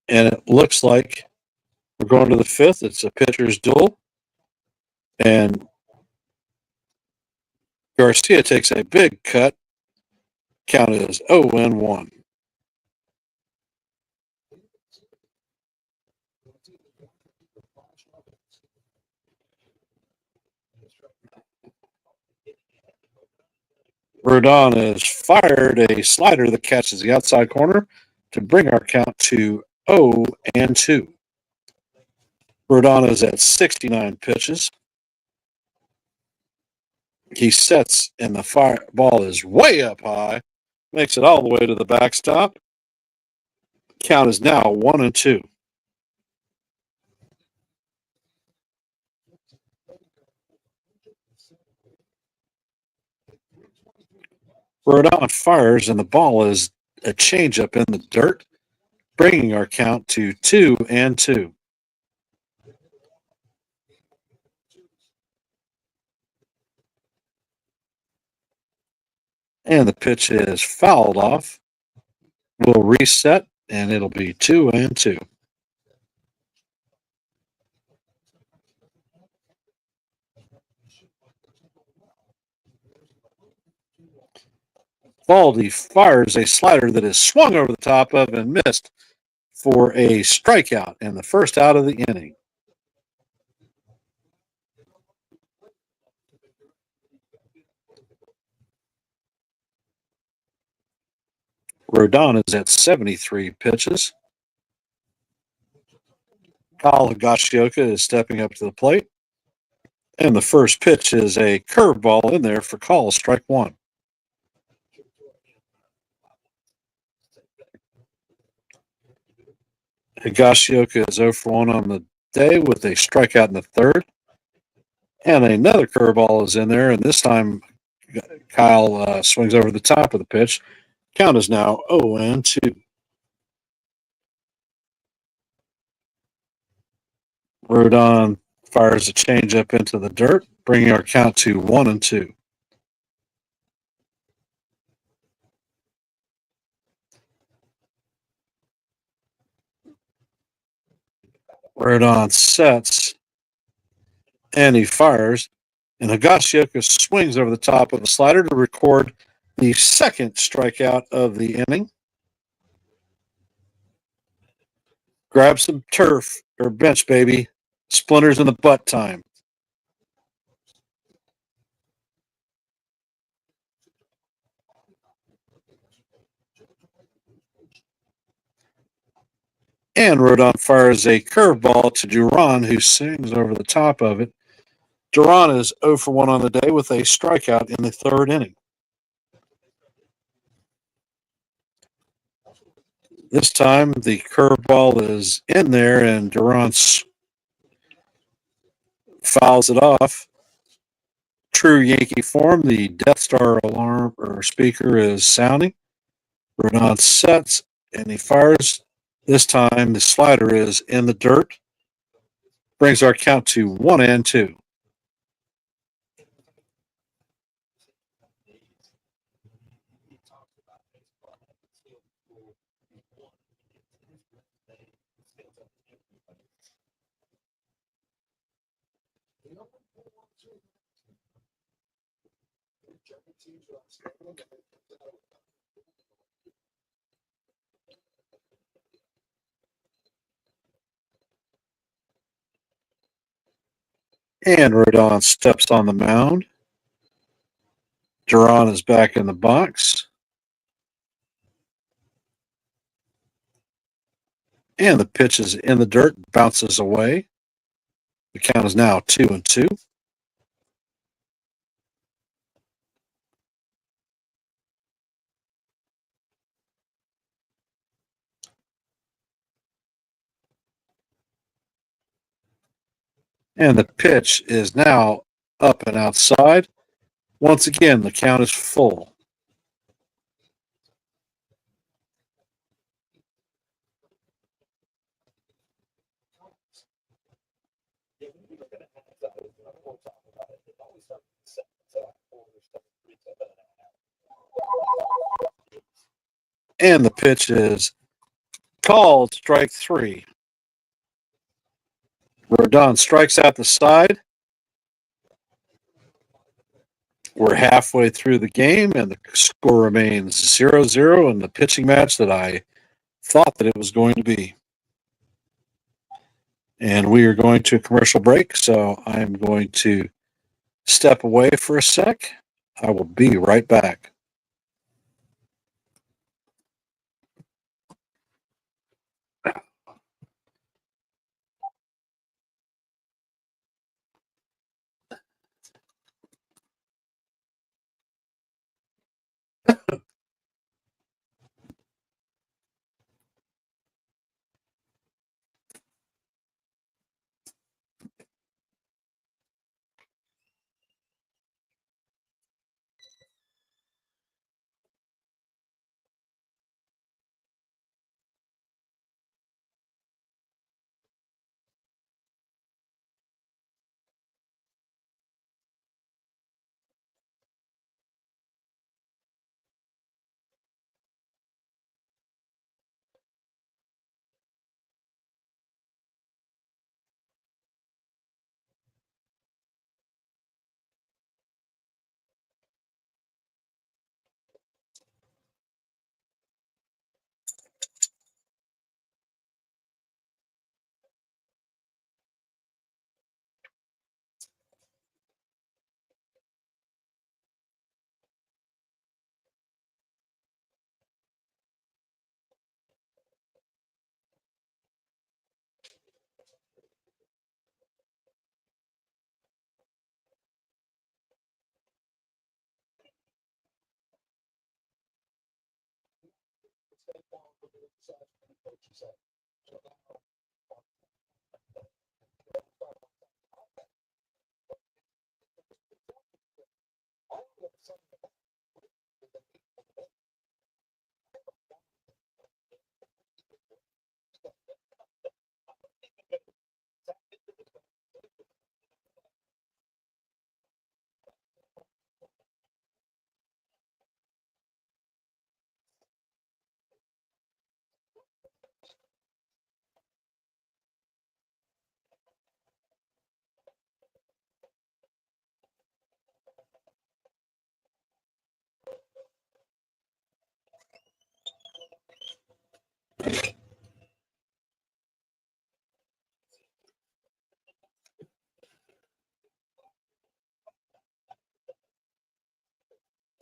And it looks like we're going to the fifth. It's a pitcher's duel. And Garcia takes a big cut. Count is 0-1. Rodon has fired a slider that catches the outside corner to bring our count to 0-2. Rodon is at 69 pitches. He sets, and the fire ball is way up high, makes it all the way to the backstop. Count is now 1-2. Rodon fires, and the ball is a changeup in the dirt, bringing our count to 2-2. And the pitch is fouled off. We'll reset, and it'll be 2-2. Baldy fires a slider that is swung over the top of and missed for a strikeout and the first out of the inning. Rodon is at 73 pitches. Kyle Higashioka is stepping up to the plate. And the first pitch is a curveball in there for call, strike one. Higashioka is 0 for 1 on the day with a strikeout in the third. And another curveball is in there, and this time Kyle swings over the top of the pitch. Count is now 0-2. Rodon fires a changeup into the dirt, bringing our count to 1-2. Rodon sets, and he fires, and Higashioka swings over the top of the slider to record the second strikeout of the inning. Grab some turf or bench, baby. Splinters in the butt time. And Rodon fires a curveball to Duran, who sings over the top of it. Duran is 0 for 1 on the day with a strikeout in the third inning. This time, the curveball is in there, and Duran fouls it off. True Yankee form, the Death Star alarm or speaker is sounding. Rodon sets, and he fires. This time, the slider is in the dirt. Brings our count to 1-2. And Rodon steps on the mound. Duran is back in the box. And the pitch is in the dirt, bounces away. The count is now 2-2. And the pitch is now up and outside. Once again, the count is full. And the pitch is called strike 3. Rodon strikes out the side. We're halfway through the game, and the score remains 0-0 in the pitching match that I thought that it was going to be. And we are going to a commercial break, so I'm going to step away for a sec. I will be right back.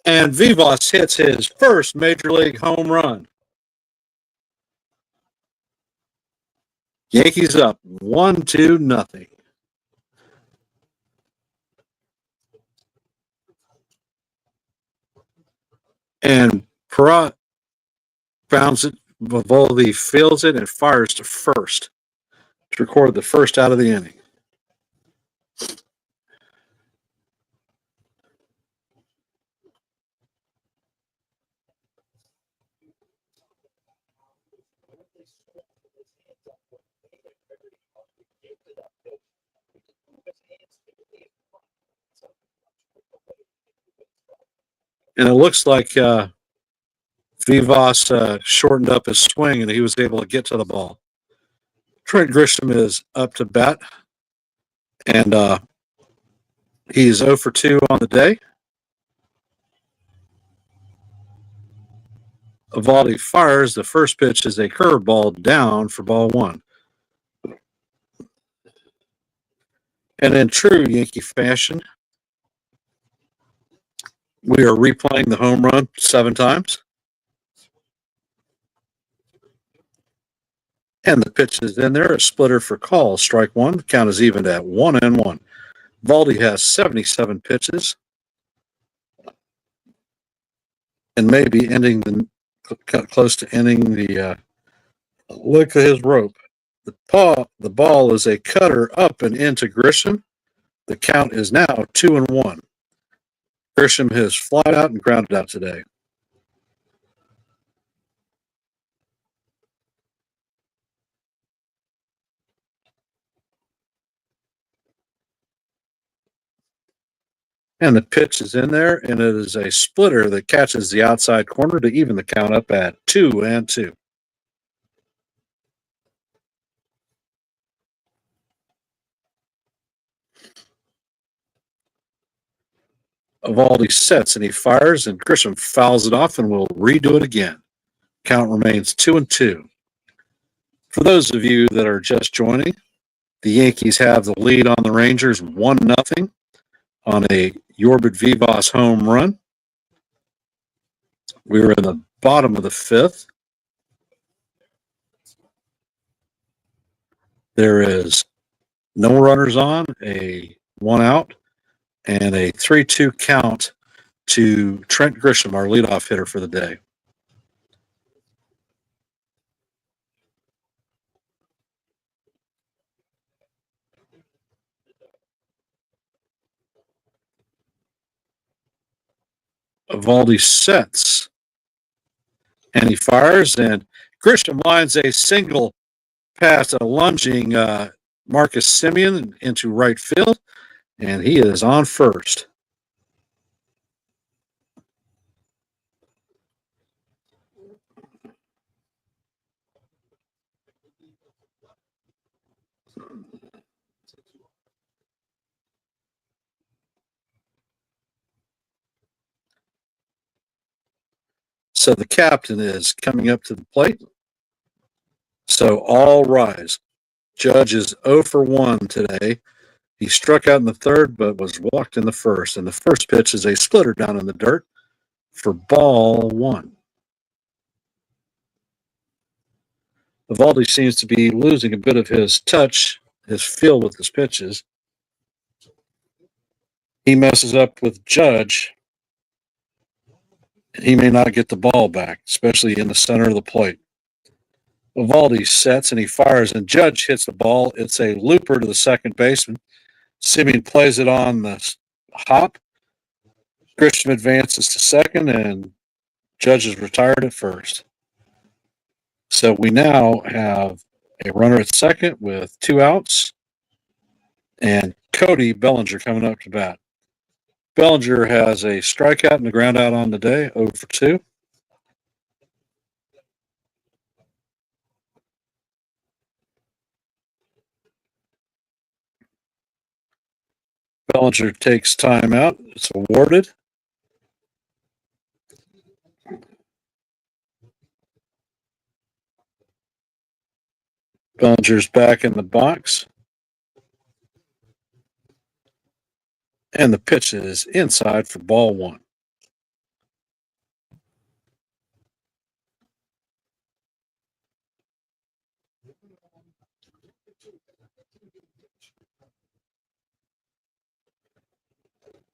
And Vivas hits his first major league home run. Yankees up 1-0. And Perot bounds it. Vivaldi fields it and fires to first to record the first out of the inning. And it looks like Vivas shortened up his swing and he was able to get to the ball. Trent Grisham is up to bat, and he's 0 for 2 on the day. Evaldi fires. The first pitch is a curveball down for ball one. And in true Yankee fashion, we are replaying the home run 7 times. And the pitch is in there, a splitter for call, strike one. The count is even at 1-1. Valdi has 77 pitches and maybe ending close to ending the lick of his rope. The ball is a cutter up and into Grisham. The count is now 2-1. Grisham has flied out and grounded out today. And the pitch is in there, and it is a splitter that catches the outside corner to even the count up at 2-2. Evaldi sets and he fires, and Grisham fouls it off and will redo it again. Count remains 2-2. For those of you that are just joining, the Yankees have the lead on the Rangers 1-0 on a Yorbit Vivas home run. We were in the bottom of the 5th. There is no runners on, a 1 out, and a 3-2 count to Trent Grisham, our leadoff hitter for the day. Evaldi sets, and he fires, and Grisham lines a single past a lunging Marcus Semien into right field, and he is on first. So the captain is coming up to the plate. So all rise. Judge is 0 for 1 today. He struck out in the 3rd, but was walked in the 1st. And the first pitch is a splitter down in the dirt for ball 1. Evaldi seems to be losing a bit of his touch, his feel with his pitches. He messes up with Judge, and he may not get the ball back, especially in the center of the plate. Evaldi sets and he fires, and Judge hits the ball. It's a looper to the second baseman. Semien plays it on the hop. Grisham advances to second, and Judge is retired at first. So we now have a runner at second with 2 outs, and Cody Bellinger coming up to bat. Bellinger has a strikeout and a ground out on the day, 0 for 2. Bellinger takes time out. It's awarded. Bellinger's back in the box. And the pitch is inside for ball 1.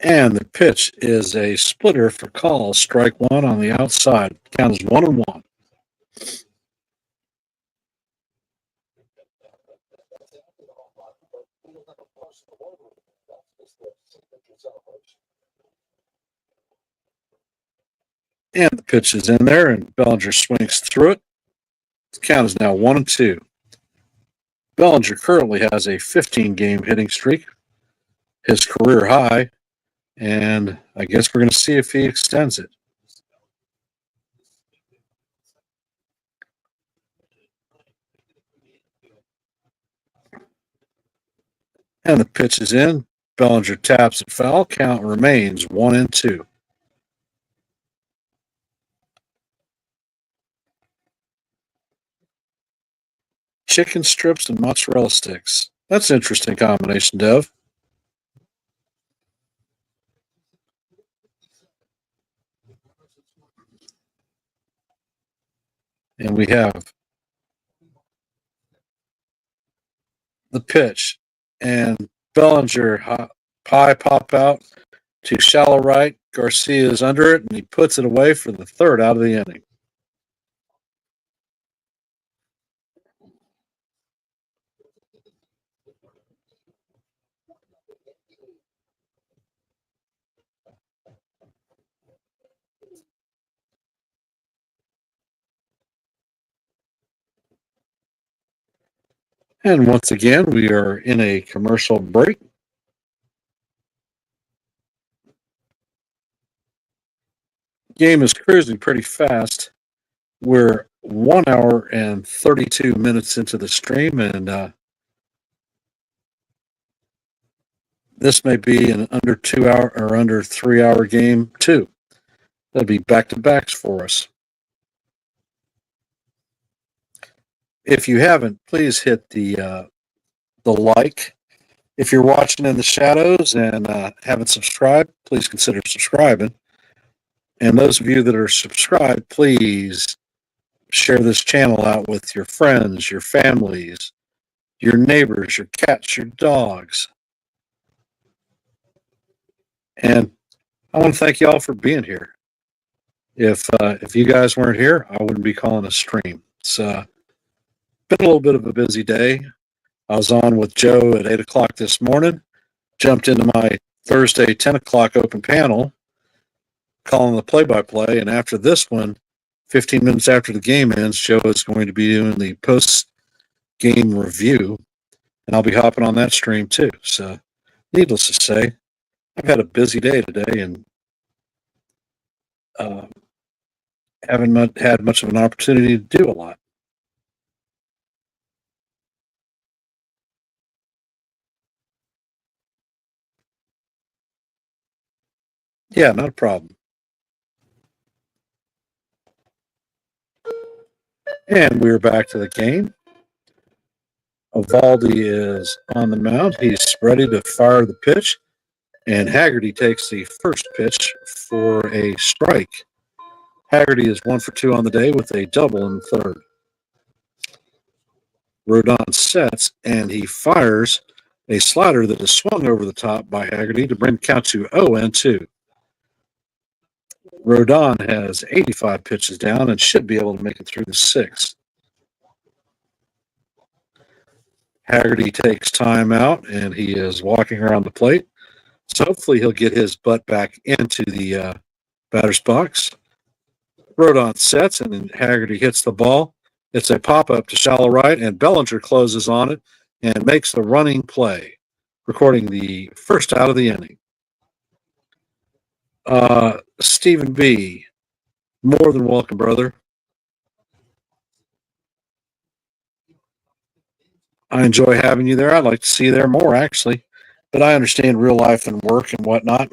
And the pitch is a splitter for call, strike 1 on the outside. Count is 1-1. And the pitch is in there, and Bellinger swings through it. The count is now 1-2. Bellinger currently has a 15-game hitting streak, his career high, and I guess we're going to see if he extends it. And the pitch is in. Bellinger taps it foul. Count remains 1-2. chicken strips and mozzarella sticks. That's an interesting combination, Dev. And we have the pitch, and Bellinger pie pop out to shallow right. Garcia is under it, and he puts it away for the third out of the inning. And once again, we are in a commercial break. Game is cruising pretty fast. We're 1 hour and 32 minutes into the stream, and this may be an under 2 hour or under 3 hour game too. That'd be back to backs for us. If you haven't, please hit the like. If you're watching in the shadows and haven't subscribed, please consider subscribing. And those of you that are subscribed, please share this channel out with your friends, your families, your neighbors, your cats, your dogs. And I want to thank you all for being here. If you guys weren't here, I wouldn't be calling a stream. It's been a little bit of a busy day. I was on with Joe at 8 o'clock this morning, jumped into my Thursday 10 o'clock open panel, calling the play-by-play, and after this one, 15 minutes after the game ends, Joe is going to be doing the post-game review, and I'll be hopping on that stream too. So, needless to say, I've had a busy day today and haven't had much of an opportunity to do a lot. Yeah, not a problem. And we're back to the game. Evaldi is on the mound. He's ready to fire the pitch. And Haggerty takes the first pitch for a strike. Haggerty is 1 for 2 on the day with a double in the third. Rodon sets, and he fires a slider that is swung over the top by Haggerty to bring the count to 0-2. Rodon has 85 pitches down and should be able to make it through the sixth. Haggerty takes time out, and he is walking around the plate. So hopefully he'll get his butt back into the batter's box. Rodon sets, and then Haggerty hits the ball. It's a pop-up to shallow right, and Bellinger closes on it and makes the running play, recording the first out of the inning. Stephen B., more than welcome, brother. I enjoy having you there. I'd like to see you there more, actually. But I understand real life and work and whatnot.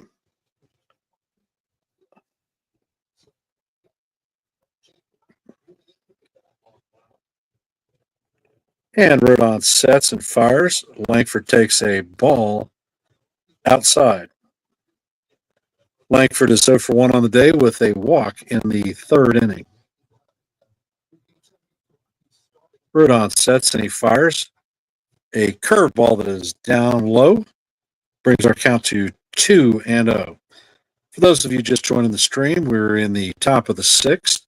And Rodon sets and fires. Langford takes a ball outside. Langford is 0 for 1 on the day with a walk in the third inning. Rodon sets and he fires a curveball that is down low. Brings our count to 2-0. For those of you just joining the stream, we're in the top of the sixth.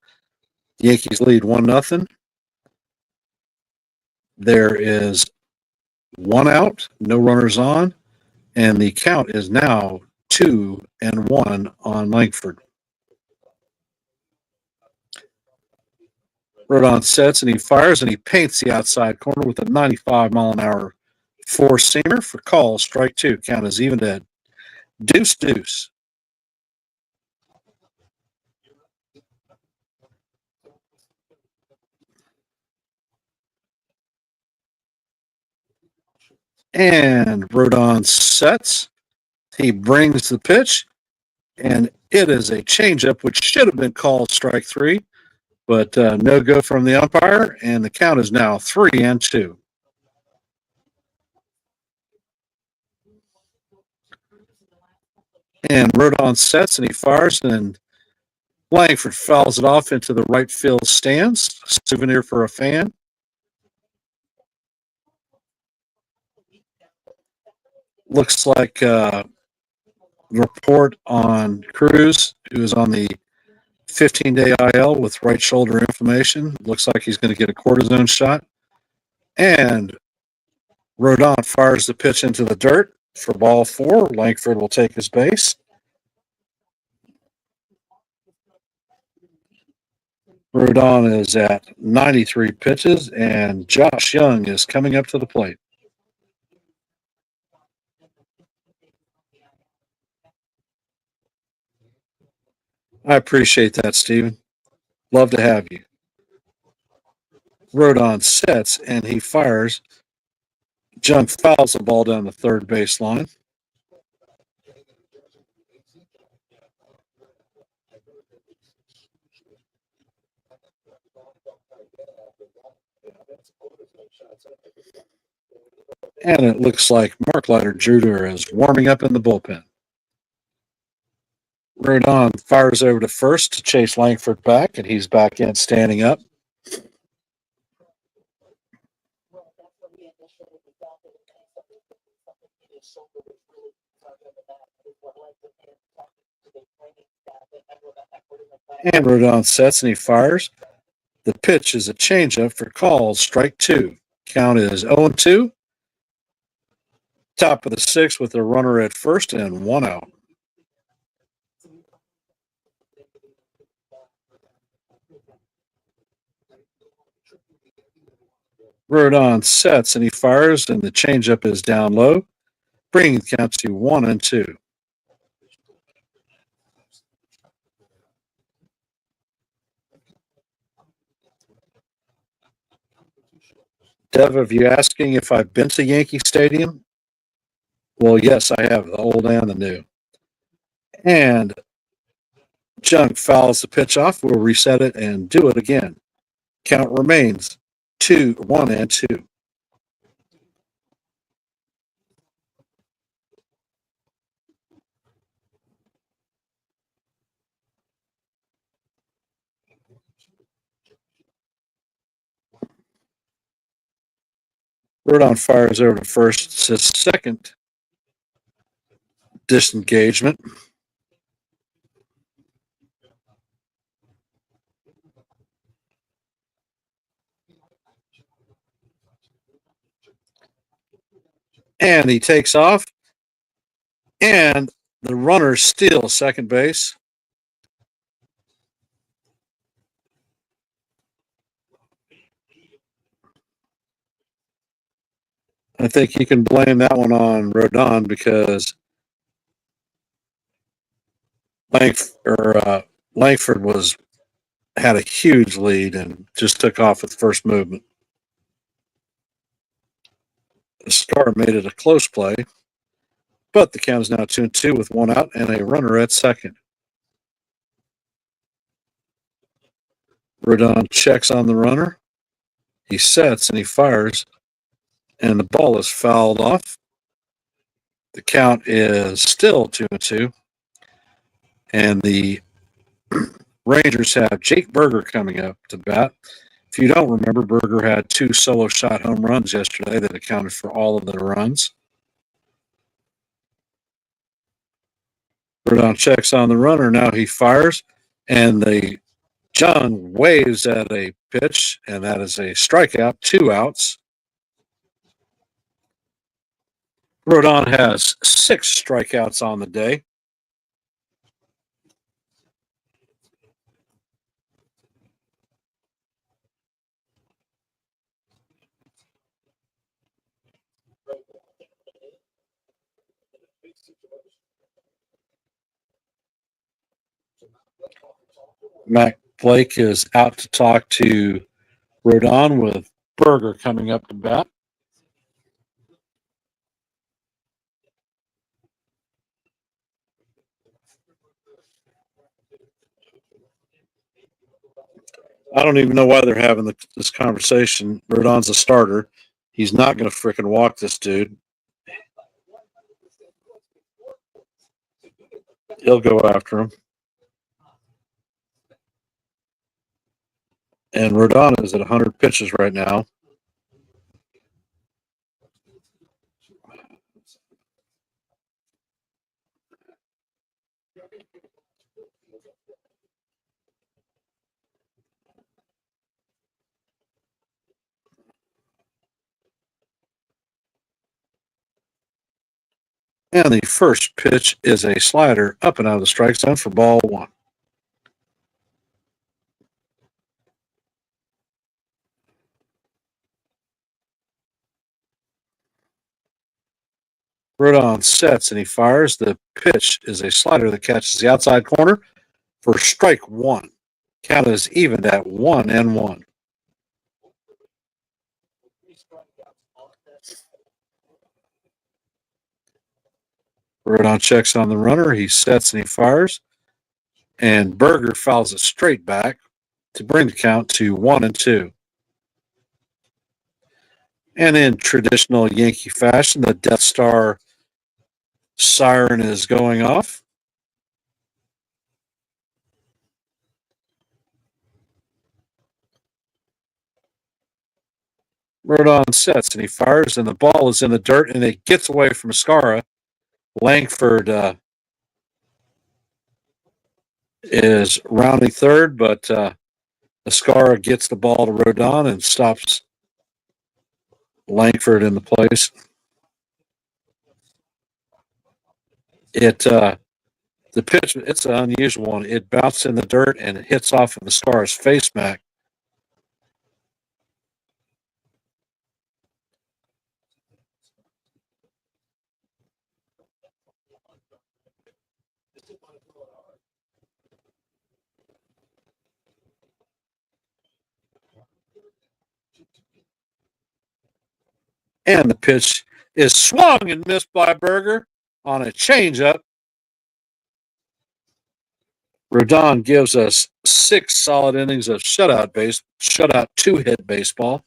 The Yankees lead 1-0. There is 1 out, no runners on, and the count is now 2-1 on Langford. Rodon sets and he fires and he paints the outside corner with a 95-mile-an-hour four-seamer for call. Strike 2. Count is even at deuce. And Rodon sets. He brings the pitch, and it is a changeup, which should have been called strike 3. but no go from the umpire, and the count is now 3-2. And Rodon sets and he fires, and Langford fouls it off into the right field stands. A souvenir for a fan. Looks like report on Cruz, who is on the 15-day IL with right shoulder inflammation. Looks like he's going to get a cortisone shot. And Rodon fires the pitch into the dirt for ball 4. Langford will take his base. Rodon is at 93 pitches, and Josh Young is coming up to the plate. I appreciate that, Steven. Love to have you. Rodon sets, and he fires. Young fouls the ball down the third baseline. And it looks like Mark Leiter Jr. is warming up in the bullpen. Rodon fires over to first to chase Langford back, and he's back in standing up. And Rodon sets and he fires. The pitch is a changeup for calls, strike 2. Count is 0-2. Top of the 6th with a runner at first and 1 out. Rodon sets and he fires, and the changeup is down low, bringing the count to 1-2. Dev, if you asking if I've been to Yankee Stadium? Well, yes, I have, the old and the new. And Jung fouls the pitch off. We'll reset it and do it again. Count remains 1-2. Rodon fires over to first. It's his second disengagement. And he takes off. And the runner steals second base. I think you can blame that one on Rodon because Langford had a huge lead and just took off with first movement. The Star made it a close play, but the count is now 2-2 with 1 out and a runner at second. Rodon checks on the runner. He sets and he fires, and the ball is fouled off. The count is still 2-2, and the Rangers have Jake Berger coming up to bat. If you don't remember, Berger had 2 solo shot home runs yesterday that accounted for all of the runs. Rodon checks on the runner. Now he fires, and the Jung waves at a pitch, and that is a strikeout, 2 outs. Rodon has 6 strikeouts on the day. Mac Blake is out to talk to Rodon with Berger coming up to bat. I don't even know why they're having this conversation. Rodon's a starter. He's not going to freaking walk this dude. He'll go after him. And Rodon is at 100 pitches right now. And the first pitch is a slider up and out of the strike zone for ball one. Rodon sets and he fires. The pitch is a slider that catches the outside corner for strike one. Count is evened at 1-1. Rodon checks on the runner. He sets and he fires. And Berger fouls it straight back to bring the count to 1-2. And in traditional Yankee fashion, the Death Star siren is going off. Rodon sets and he fires, and the ball is in the dirt, and it gets away from Escara. Langford is rounding third, but Escara gets the ball to Rodon and stops Langford in the place. The pitch, it's an unusual one. It bounced in the dirt and it hits off of Escara's face mask. And the pitch is swung and missed by Berger on a changeup. Rodon gives us 6 solid innings of shutout 2-hit baseball.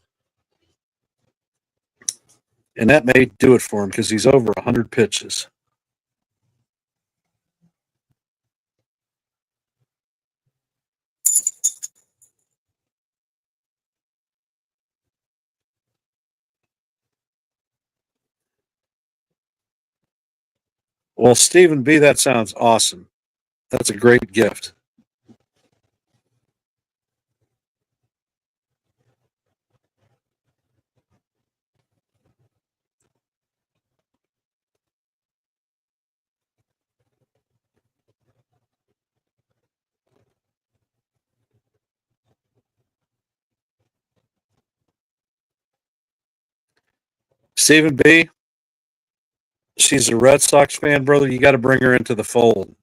And that may do it for him because he's over 100 pitches. Well, Stephen B., that sounds awesome. That's a great gift. Stephen B., she's a Red Sox fan, brother. You got to bring her into the fold.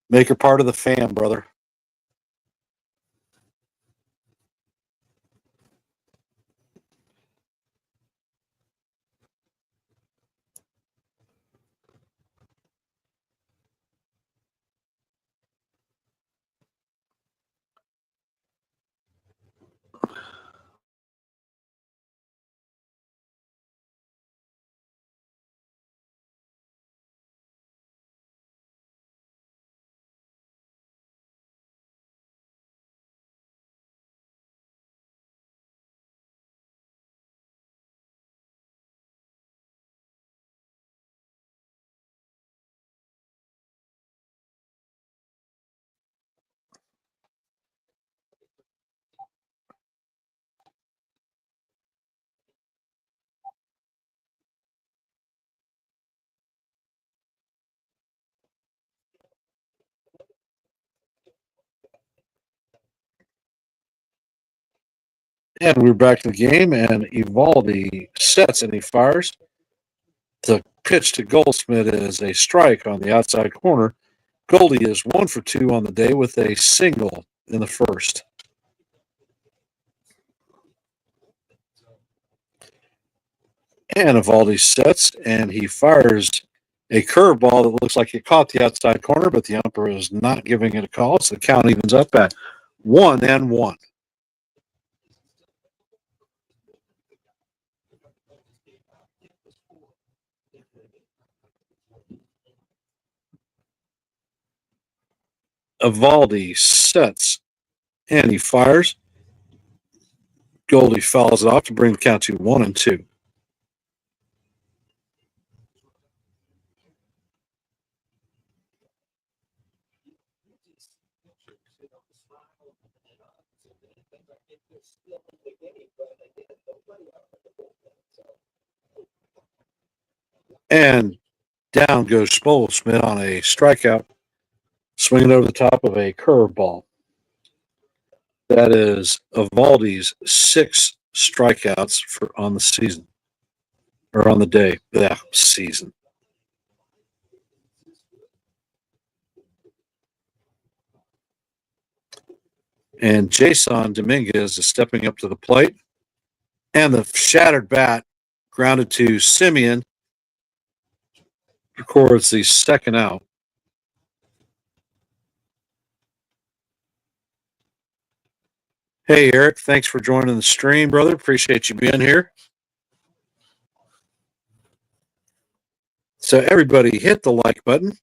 Make her part of the fam, brother. And we're back to the game, and Evaldi sets and he fires. The pitch to Goldsmith is a strike on the outside corner. Goldie is 1 for 2 on the day with a single in the first. And Evaldi sets and he fires a curveball that looks like it caught the outside corner, but the umpire is not giving it a call. So the count evens up at 1-1. Evaldi sets and he fires. Goldie fouls it off to bring the count to 1-2. And down goes Smith on a strikeout, swinging over the top of a curveball. That is Evaldi's 6 strikeouts on the season, or on the day. Yeah, season. And Jason Dominguez is stepping up to the plate. And the shattered bat grounded to Simeon records the second out. Hey, Eric, thanks for joining the stream, brother. Appreciate you being here. So everybody hit the like button,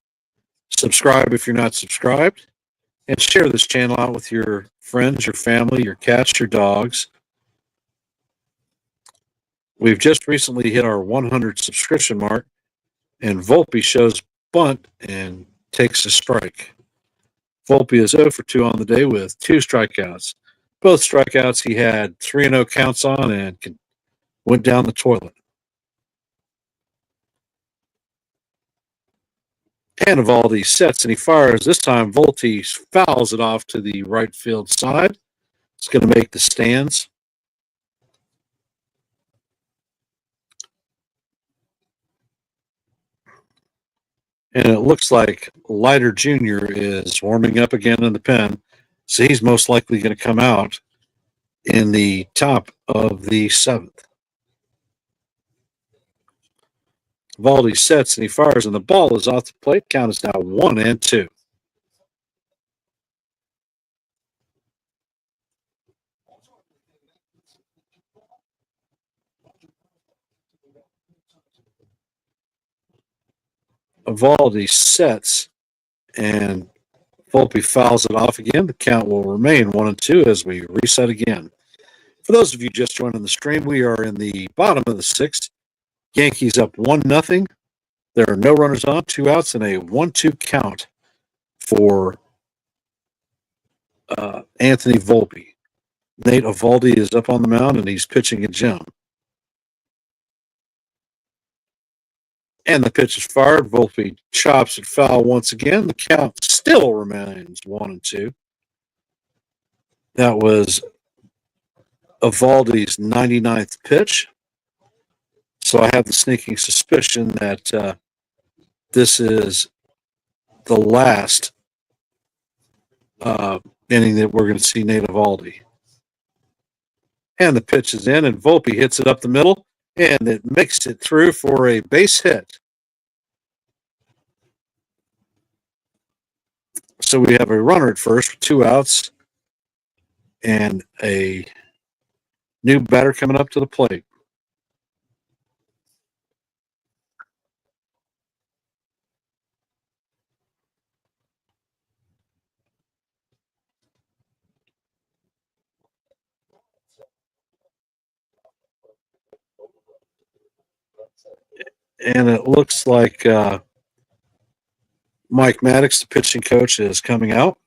subscribe if you're not subscribed, and share this channel out with your friends, your family, your cats, your dogs. We've just recently hit our 100 subscription mark, and Volpe shows bunt and takes a strike. Volpe is 0 for 2 on the day with 2 strikeouts. Both strikeouts he had 3-0 counts on and went down the toilet. And Evaldi sets and he fires. This time Volpe fouls it off to the right field side. It's going to make the stands. And it looks like Leiter Jr. is warming up again in the pen. So he's most likely going to come out in the top of the 7th. Evaldi sets and he fires, and the ball is off the plate. Count is now 1-2. Evaldi sets, and Volpe fouls it off again. The count will remain 1-2 as we reset again. For those of you just joining the stream, we are in the bottom of the 6th. Yankees up 1-0. There are no runners on, 2 outs, and a 1-2 count for Anthony Volpe. Nate Evaldi is up on the mound, and he's pitching a gem. And the pitch is fired. Volpe chops it foul once again. The count still remains 1-2. That was Evaldi's 99th pitch. So I have the sneaking suspicion that this is the last inning that we're going to see Nate Evaldi. And the pitch is in, and Volpe hits it up the middle, and it makes it through for a base hit. So we have a runner at first with 2 outs and a new batter coming up to the plate. And it looks like Mike Maddox, the pitching coach, is coming out.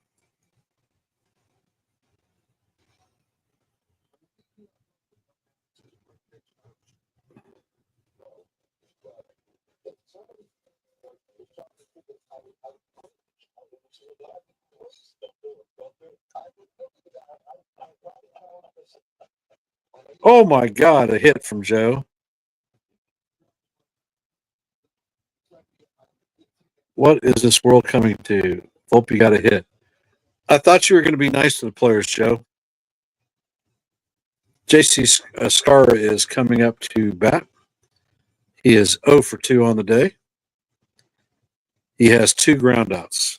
Oh, my God, a hit from Joe. What is this world coming to? Volpe got a hit. I thought you were going to be nice to the players, Joe. J.C. Scarra is coming up to bat. He is 0 for 2 on the day. He has 2 groundouts.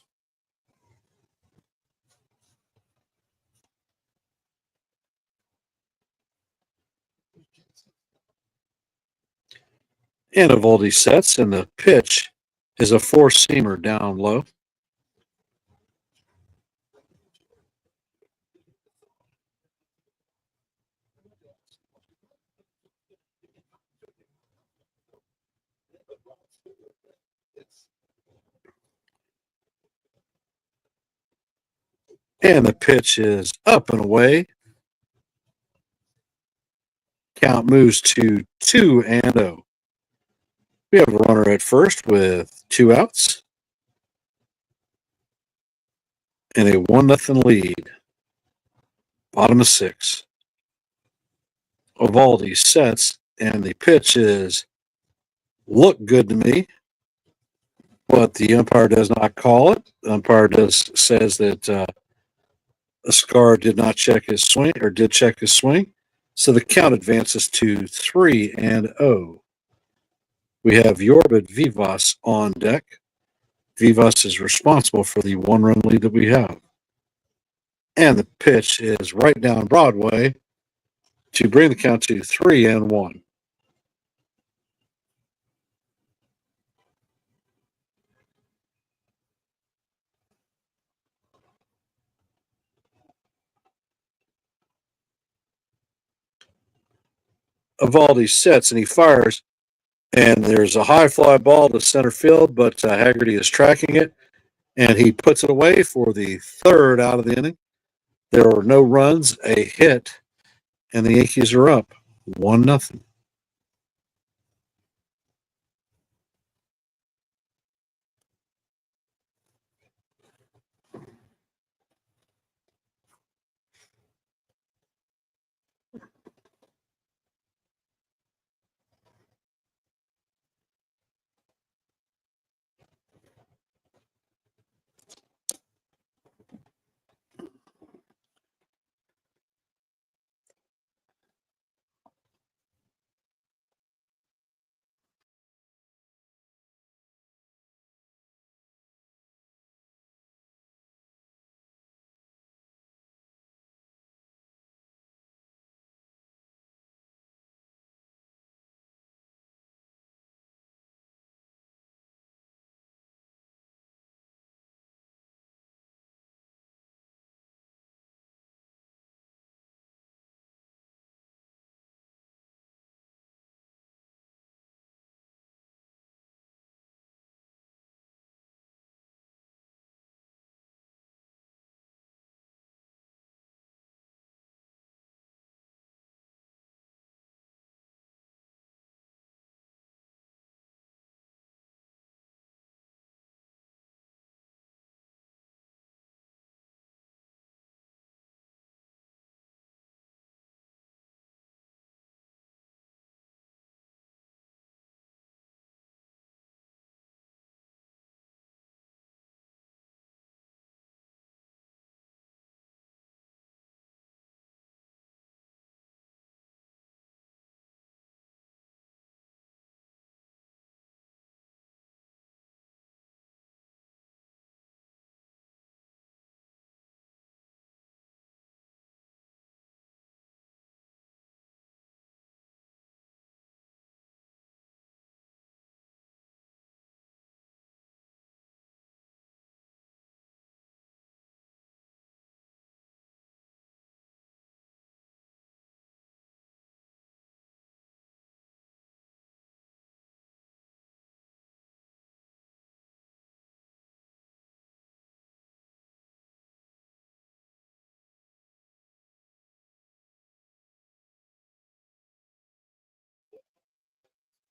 And Evaldi sets, and the pitch is a 4-seamer down low. And the pitch is up and away. Count moves to 2-0. We have a runner at first with 2 outs and a 1-0 lead. Bottom of 6. Eovaldi sets, and the pitch is look good to me, but the umpire does not call it. The umpire says that Ascar did not check his swing, or did check his swing. So the count advances to 3-0. We have Yorbit Vivas on deck. Vivas is responsible for the 1-run lead that we have. And the pitch is right down Broadway to bring the count to 3-1. Eovaldi sets and he fires, and there's a high fly ball to center field, but Haggerty is tracking it, and he puts it away for the 3rd out of the inning. There are no runs, a hit, and the Yankees are up 1-0.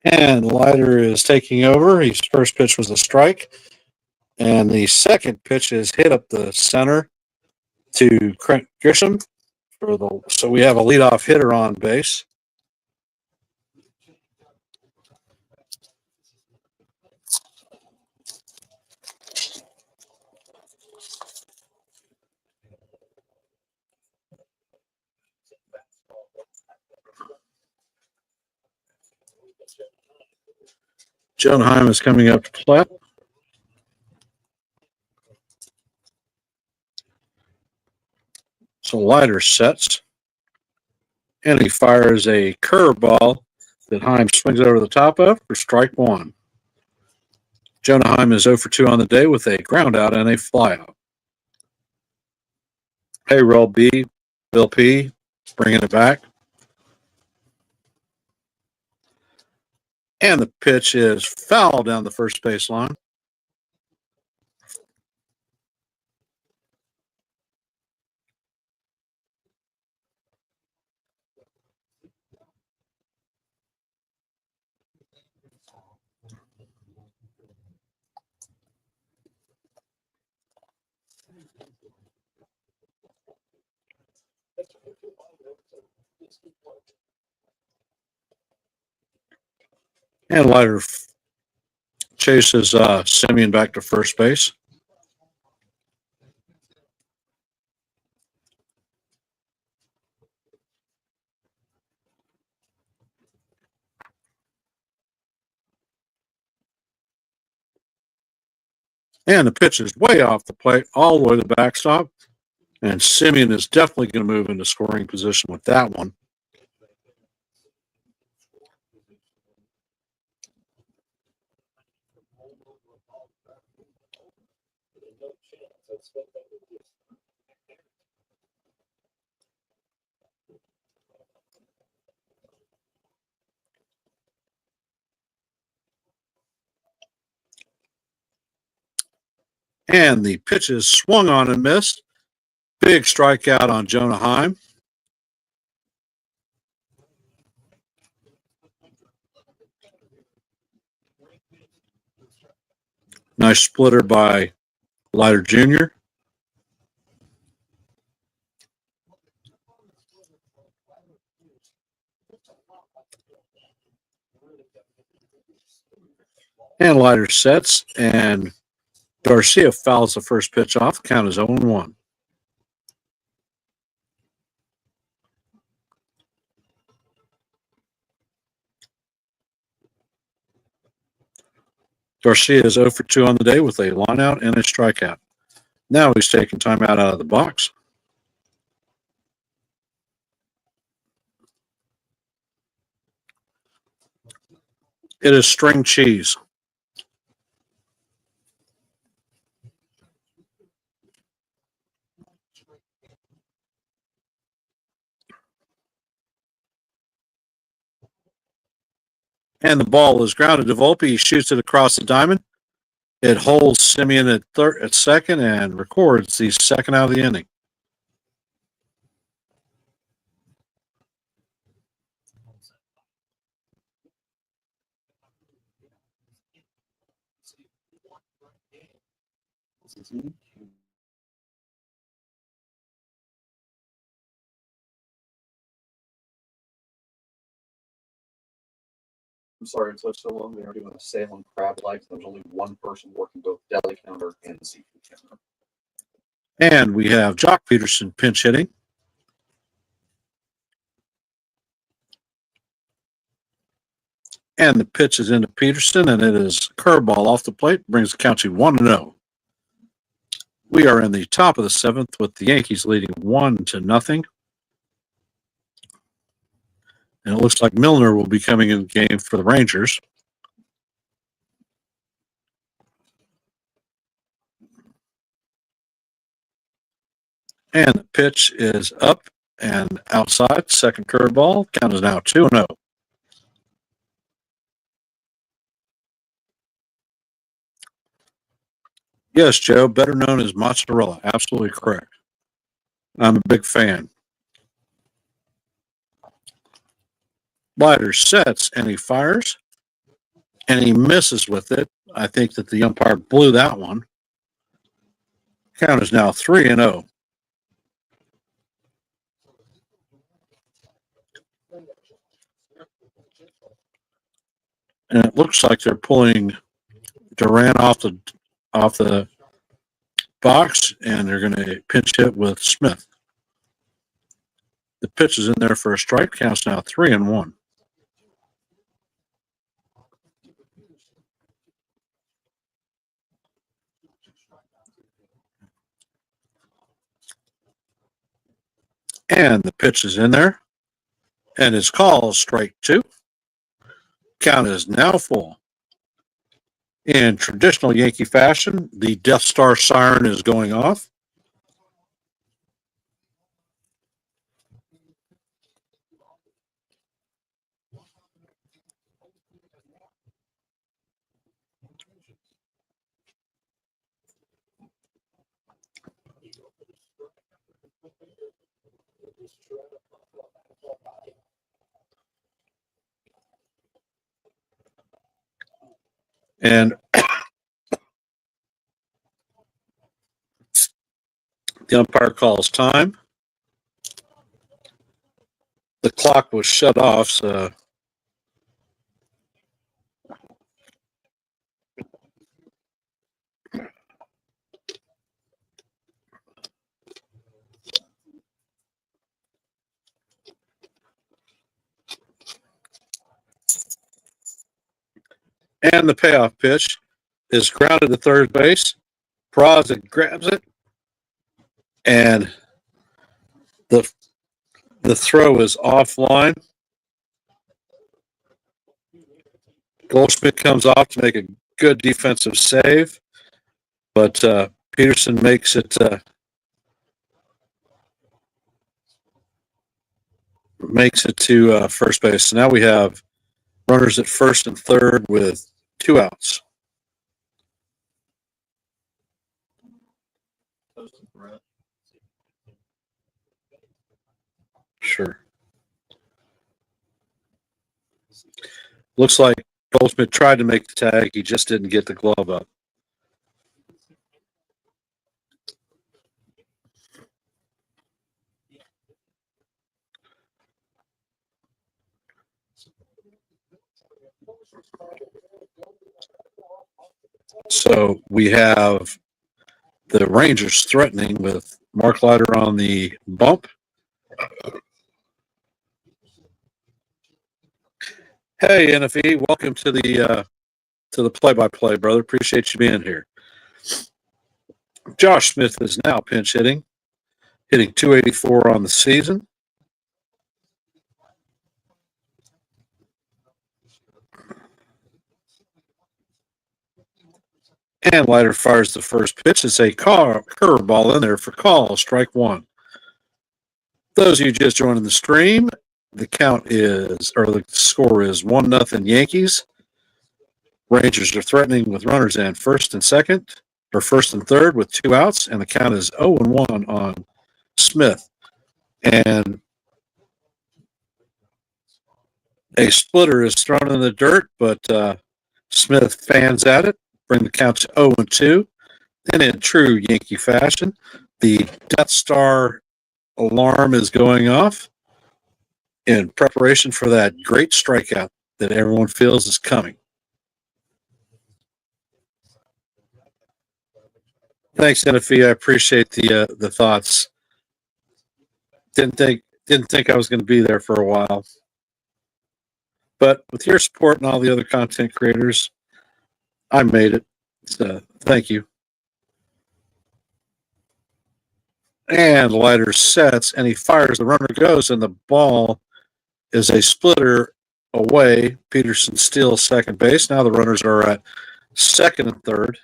And Leiter is taking over. His first pitch was a strike, and the second pitch is hit up the center to Trent Grisham. So we have a leadoff hitter on base. Jonheim is coming up to plate. So Leiter sets, and he fires a curveball that Heim swings over the top of for strike 1. Jonah Heim is 0 for 2 on the day with a ground out and a flyout. Payroll B, Bill P, bringing it back. And the pitch is foul down the first base line. And Leiter chases Simeon back to first base. And the pitch is way off the plate, all the way to the backstop. And Simeon is definitely going to move into scoring position with that one. And the pitch is swung on and missed. Big strikeout on Jonah Heim. Nice splitter by Leiter Jr. And Leiter sets, and Garcia fouls the first pitch off. Count is 0-1. Garcia is 0 for 2 on the day with a lineout and a strikeout. Now he's taking timeout out of the box. It is string cheese. And the ball is grounded to Volpe. He shoots it across the diamond. It holds Simeon at second and records the second out of the inning. I'm sorry it took so long. They were doing a sale on crab legs. There was only one person working both deli counter and seafood counter. And we have Jock Peterson pinch hitting. And the pitch is into Peterson, and it is curveball off the plate, brings the count to 1-0. We are in the top of the seventh with the Yankees leading 1-0. And it looks like Milner will be coming in the game for the Rangers. And the pitch is up and outside. Second curveball. Count is now 2-0. Yes, Joe, better known as mozzarella. Absolutely correct. I'm a big fan. Leiter sets and he fires and he misses with it. I think that the umpire blew that one. Count is now 3-0. And it looks like they're pulling Duran off the box, and they're going to pinch hit with Smith. The pitch is in there for a strike. Counts now 3-1. And the pitch is in there, and it's called strike 2. Count is now full. In traditional Yankee fashion, the Death Star siren is going off. And The umpire calls time. The clock was shut off, so and the payoff pitch is grounded to third base. Peraza grabs it, and the throw is offline. Goldschmidt comes off to make a good defensive save, but Peterson makes it to first base. So now we have runners at first and third with 2 outs. Sure. Looks like Goldschmidt tried to make the tag. He just didn't get the glove up. So we have the Rangers threatening with Mark Leiter on the bump. Hey, NFE, welcome to the play-by-play, brother. Appreciate you being here. Josh Smith is now pinch hitting 284 on the season. And Leiter fires the first pitch. It's a curveball in there for call, strike one. Those of you just joining the stream, the score is 1-0 Yankees. Rangers are threatening with runners in first and third with 2 outs, and the count is 0-1 on Smith. And a splitter is thrown in the dirt, but Smith fans at it, bring the count to 0-2. And in true Yankee fashion, the Death Star alarm is going off in preparation for that great strikeout that everyone feels is coming. Thanks, NFE. I appreciate the thoughts. Didn't think I was going to be there for a while, but with your support and all the other content creators, I made it. So thank you. And Leiter sets, and he fires. The runner goes, and the ball is a splitter away. Peterson steals second base. Now the runners are at second and third.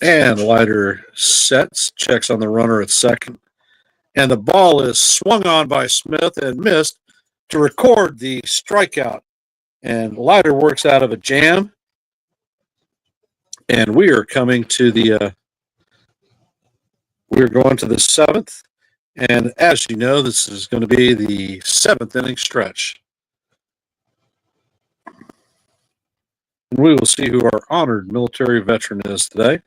And Leiter sets, checks on the runner at second. And the ball is swung on by Smith and missed to record the strikeout. And Leiter works out of a jam. And we are coming to we're going to the 7th. And as you know, this is going to be the 7th inning stretch. And we will see who our honored military veteran is today.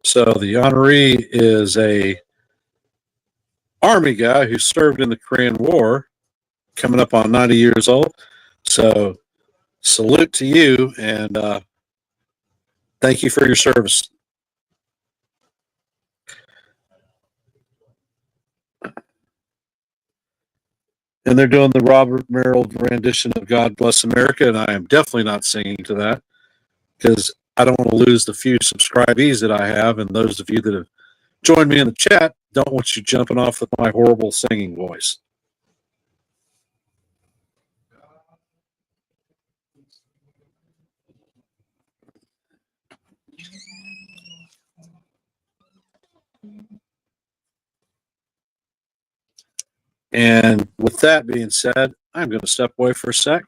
So the honoree is a Army guy who served in the Korean War, coming up on 90 years old. So salute to you, and thank you for your service. And they're doing the Robert Merrill rendition of God Bless America, and I am definitely not singing to that because I don't want to lose the few subscribees that I have, and those of you that have joined me in the chat don't want you jumping off with my horrible singing voice. And with that being said, I'm going to step away for a sec.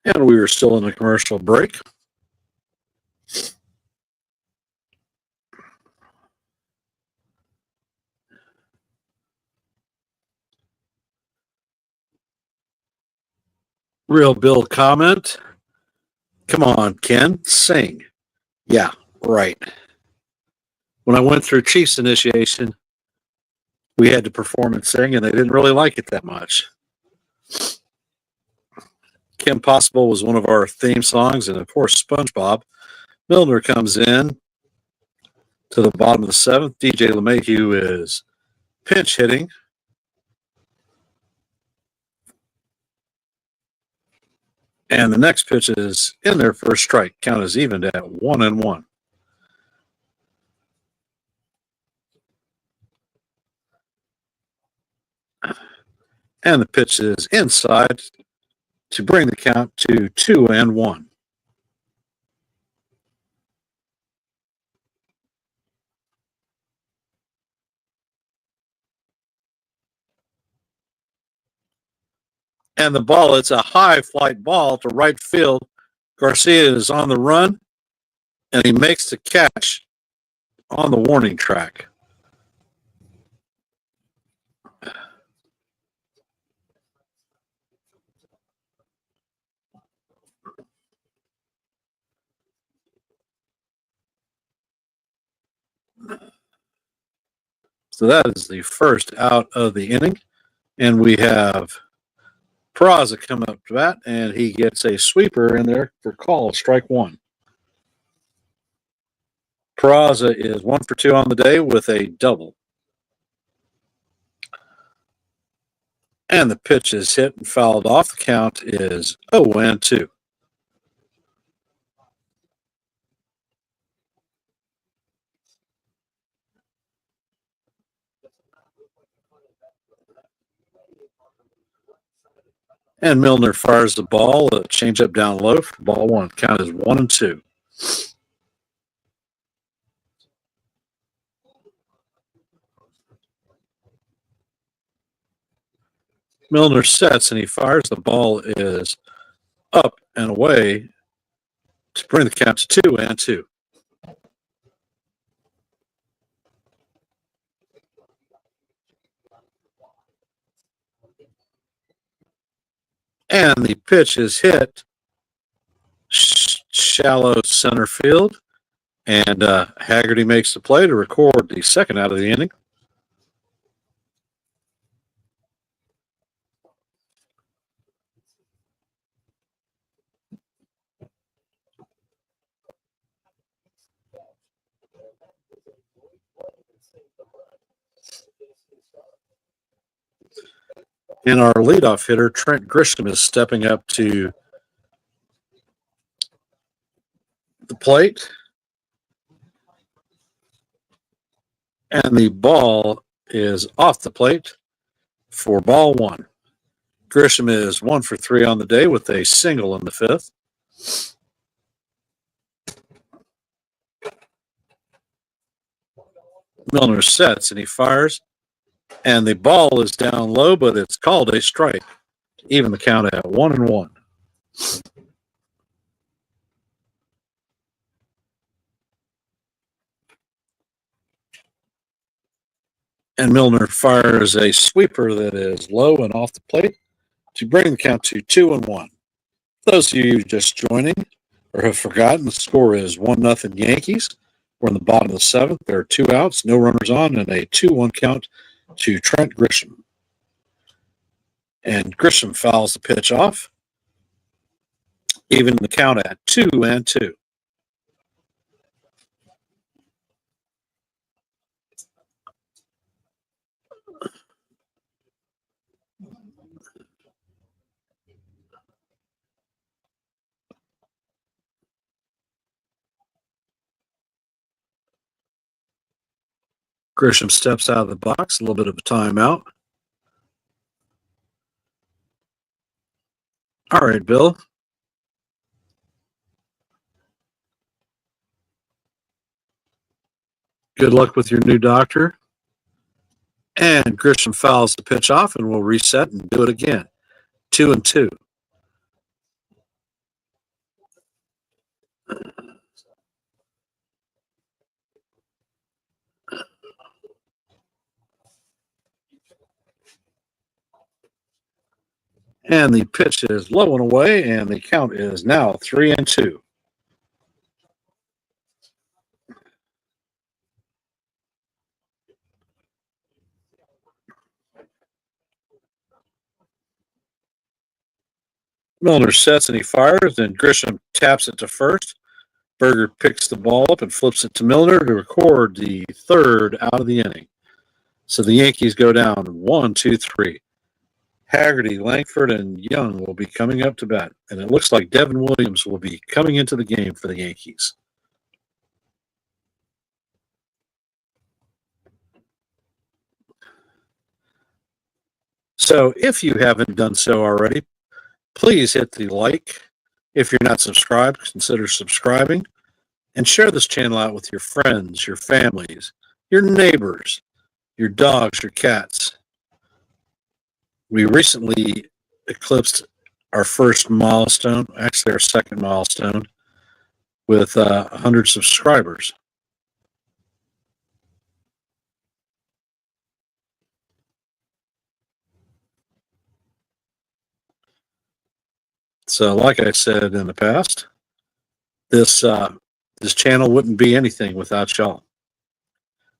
And we were still in a commercial break. Real Bill comment. Come on, Ken, sing. Yeah, right. When I went through Chiefs initiation, we had to perform and sing, and they didn't really like it that much. Kim Possible was one of our theme songs, and of course, SpongeBob. Milner comes in to the bottom of the seventh. DJ LeMahieu is pinch hitting. And the next pitch is in there for a strike. Count is evened at 1-1. And the pitch is inside to bring the count to 2-1. And the ball, it's a high flight ball to right field. Garcia is on the run, and he makes the catch on the warning track. So that is the first out of the inning. And we have Peraza coming up to bat, and he gets a sweeper in there for call, strike one. Peraza is 1 for 2 on the day with a double. And the pitch is hit and fouled off. The count is 0-2. And Milner fires the ball, a changeup down low for ball one. Count is 1-2. Milner sets and he fires. The ball is up and away to bring the count to 2-2. And the pitch is hit shallow center field. And Haggerty makes the play to record the second out of the inning. And our leadoff hitter, Trent Grisham, is stepping up to the plate. And the ball is off the plate for ball one. Grisham is 1 for 3 on the day with a single in the fifth. Milner sets and he fires. And the ball is down low, but it's called a strike. Even the count at 1-1. And Milner fires a sweeper that is low and off the plate to bring the count to 2-1. Those of you just joining or have forgotten, the score is 1-0 Yankees. We're in the bottom of the seventh. There are 2 outs, no runners on, and a 2-1 count to Trent Grisham. And Grisham fouls the pitch off, even the count at 2-2. Grisham steps out of the box, a little bit of a timeout. All right, Bill. Good luck with your new doctor. And Grisham fouls the pitch off, and we'll reset and do it again. 2-2. And the pitch is low and away, and the count is now 3-2. Milner sets and he fires, and Grisham taps it to first. Berger picks the ball up and flips it to Milner to record the third out of the inning. So the Yankees go down 1-2-3. Haggerty, Langford, and Young will be coming up to bat. And it looks like Devin Williams will be coming into the game for the Yankees. So if you haven't done so already, please hit the like. If you're not subscribed, consider subscribing. And share this channel out with your friends, your families, your neighbors, your dogs, your cats. We recently eclipsed our first milestone, actually our second milestone, with 100 subscribers. So, like I said in the past, this channel wouldn't be anything without y'all.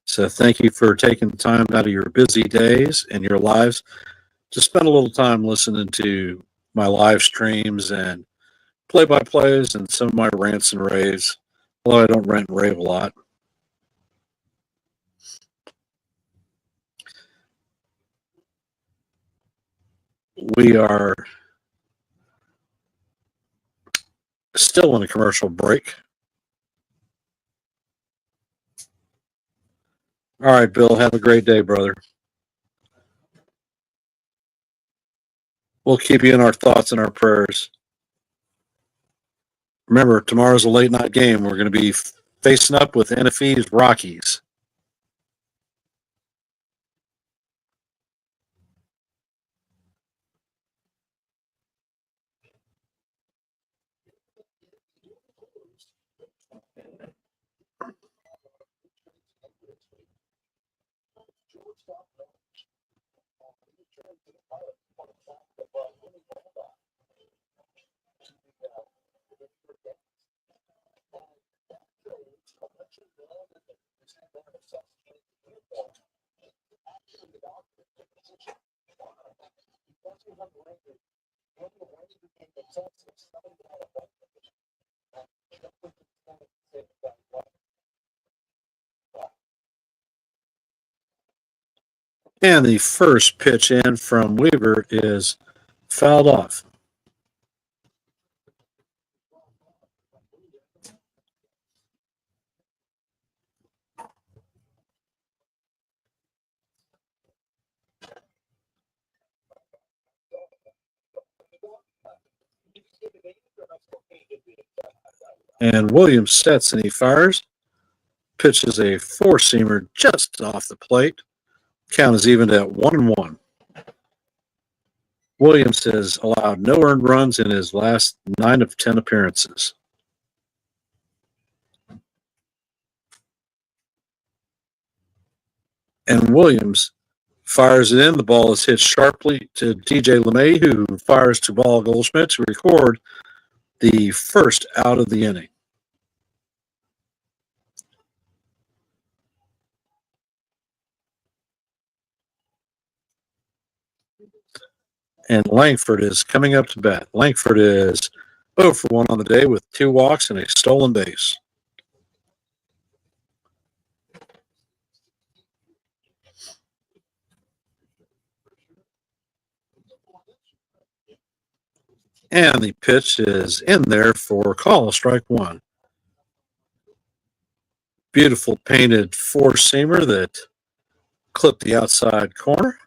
So, thank you for taking the time out of your busy days and your lives to spend a little time listening to my live streams and play-by-plays and some of my rants and raves, although I don't rant and rave a lot. We are still in a commercial break. All right, Bill, have a great day, brother. We'll keep you in our thoughts and our prayers. Remember, tomorrow's a late night game. We're going to be facing up with NFE's Rockies. And the first pitch in from Weaver is fouled off. And Williams sets and he fires. Pitches a four-seamer just off the plate. Count is evened at 1-1. Williams has allowed no earned runs in his last 9 of 10 appearances. And Williams fires it in. The ball is hit sharply to DJ LeMay, who fires to Paul Goldschmidt to record the first out of the inning. And Langford is coming up to bat. Langford is 0 for 1 on the day with 2 walks and a stolen base. And the pitch is in there for call, strike 1. Beautiful painted four-seamer that clipped the outside corner.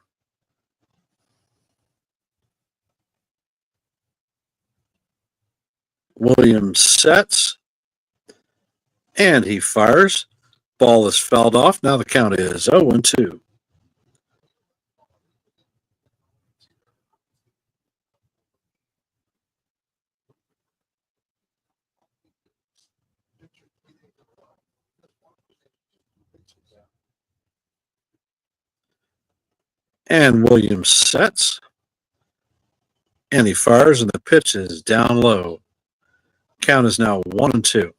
Williams sets, and he fires. Ball is fouled off. Now the count is 0-2. And Williams sets, and he fires, and the pitch is down low. Count is now 1-2.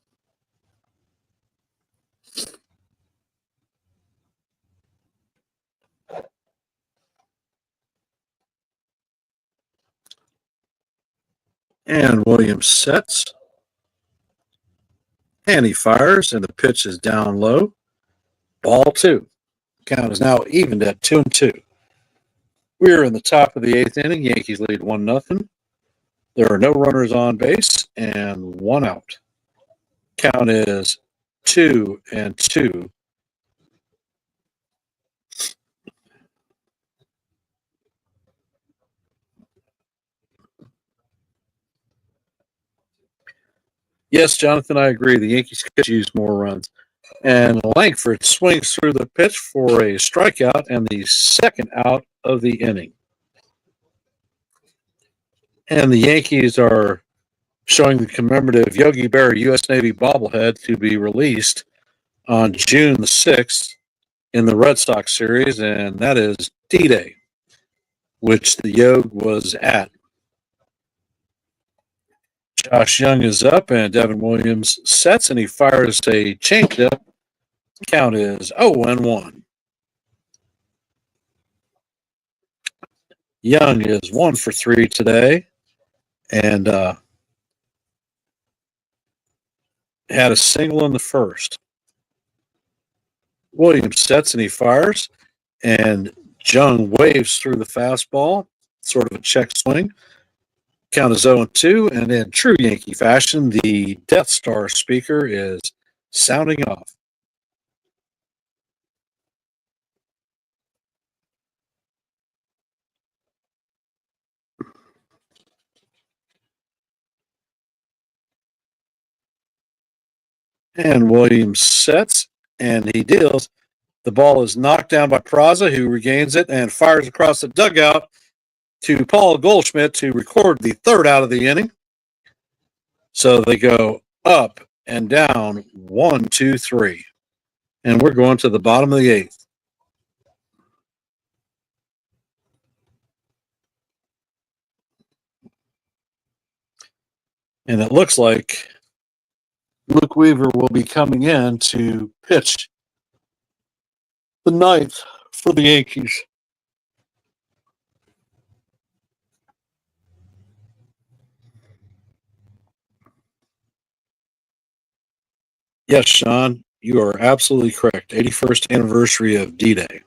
And Williams sets, and he fires, and the pitch is down low. Ball 2. Count is now evened at 2-2. We are in the top of the 8th inning. Yankees lead 1-0. There are no runners on base and 1 out. Count is 2-2. Yes, Jonathan, I agree. The Yankees could use more runs. And Langford swings through the pitch for a strikeout and the second out of the inning. And the Yankees are showing the commemorative Yogi Berra U.S. Navy bobblehead to be released on June the 6th in the Red Sox series, and that is D-Day, which the Yog was at. Josh Young is up, and Devin Williams sets, and he fires a changeup. Count is 0-1. Young is 1 for 3 today, and had a single in the first. Williams sets, and he fires, and Jung waves through the fastball, sort of a check swing. Count is 0-2, and in true Yankee fashion, the Death Star speaker is sounding off. And Williams sets, and he deals. The ball is knocked down by Peraza, who regains it and fires across the dugout to Paul Goldschmidt to record the third out of the inning. So they go up and down 1, 2, 3. And we're going to the bottom of the 8th. And it looks like Luke Weaver will be coming in to pitch the ninth for the Yankees. Yes, Sean, you are absolutely correct. 81st anniversary of D-Day.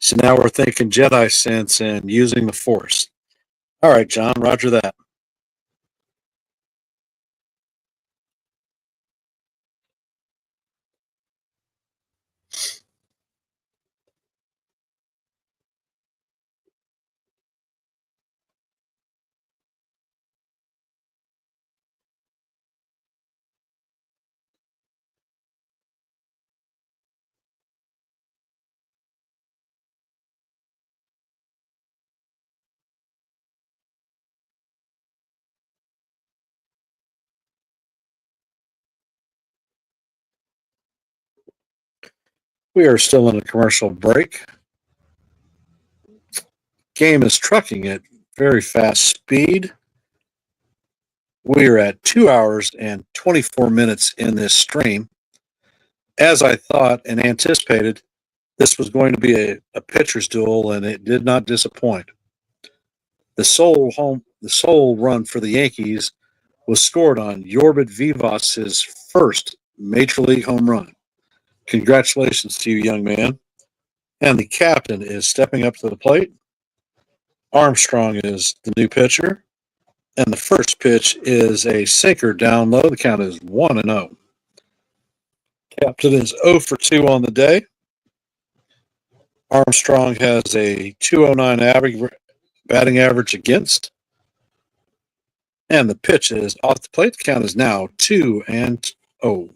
So now we're thinking Jedi sense and using the Force. All right, John, roger that. We are still in a commercial break. Game is trucking at very fast speed. We are at 2 hours and 24 minutes in this stream. As I thought and anticipated, this was going to be a pitcher's duel, and it did not disappoint. The sole run for the Yankees was scored on Yorbit Vivas's first major league home run. Congratulations to you, young man. And the captain is stepping up to the plate. Armstrong is the new pitcher. And the first pitch is a sinker down low. The count is 1-0. Captain is 0 for 2 on the day. Armstrong has a 209 batting average against. And the pitch is off the plate. The count is now 2-0.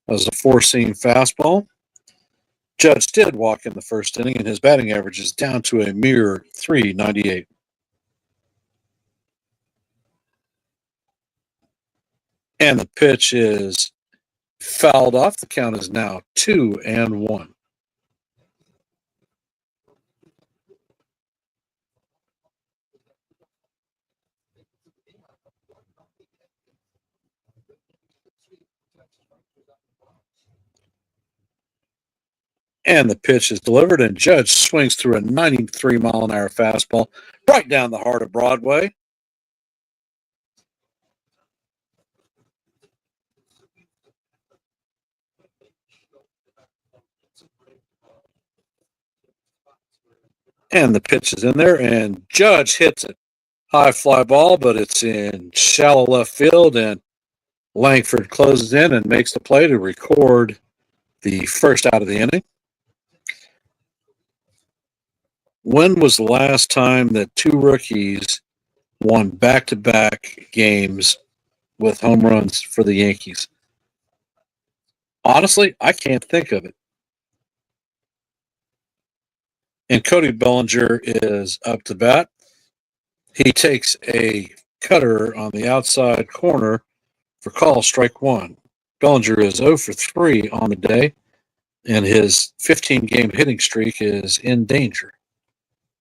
That was a four-seam fastball. Judge did walk in the first inning, and his batting average is down to a mere 398. And the pitch is fouled off. The count is now 2-1. And the pitch is delivered, and Judge swings through a 93-mile-an-hour fastball right down the heart of Broadway. And the pitch is in there, and Judge hits it. High fly ball, but it's in shallow left field, and Langford closes in and makes the play to record the first out of the inning. When was the last time that two rookies won back-to-back games with home runs for the Yankees? Honestly, I can't think of it. And Cody Bellinger is up to bat. He takes a cutter on the outside corner for call, strike one. Bellinger is 0 for 3 on the day, and his 15-game hitting streak is in danger.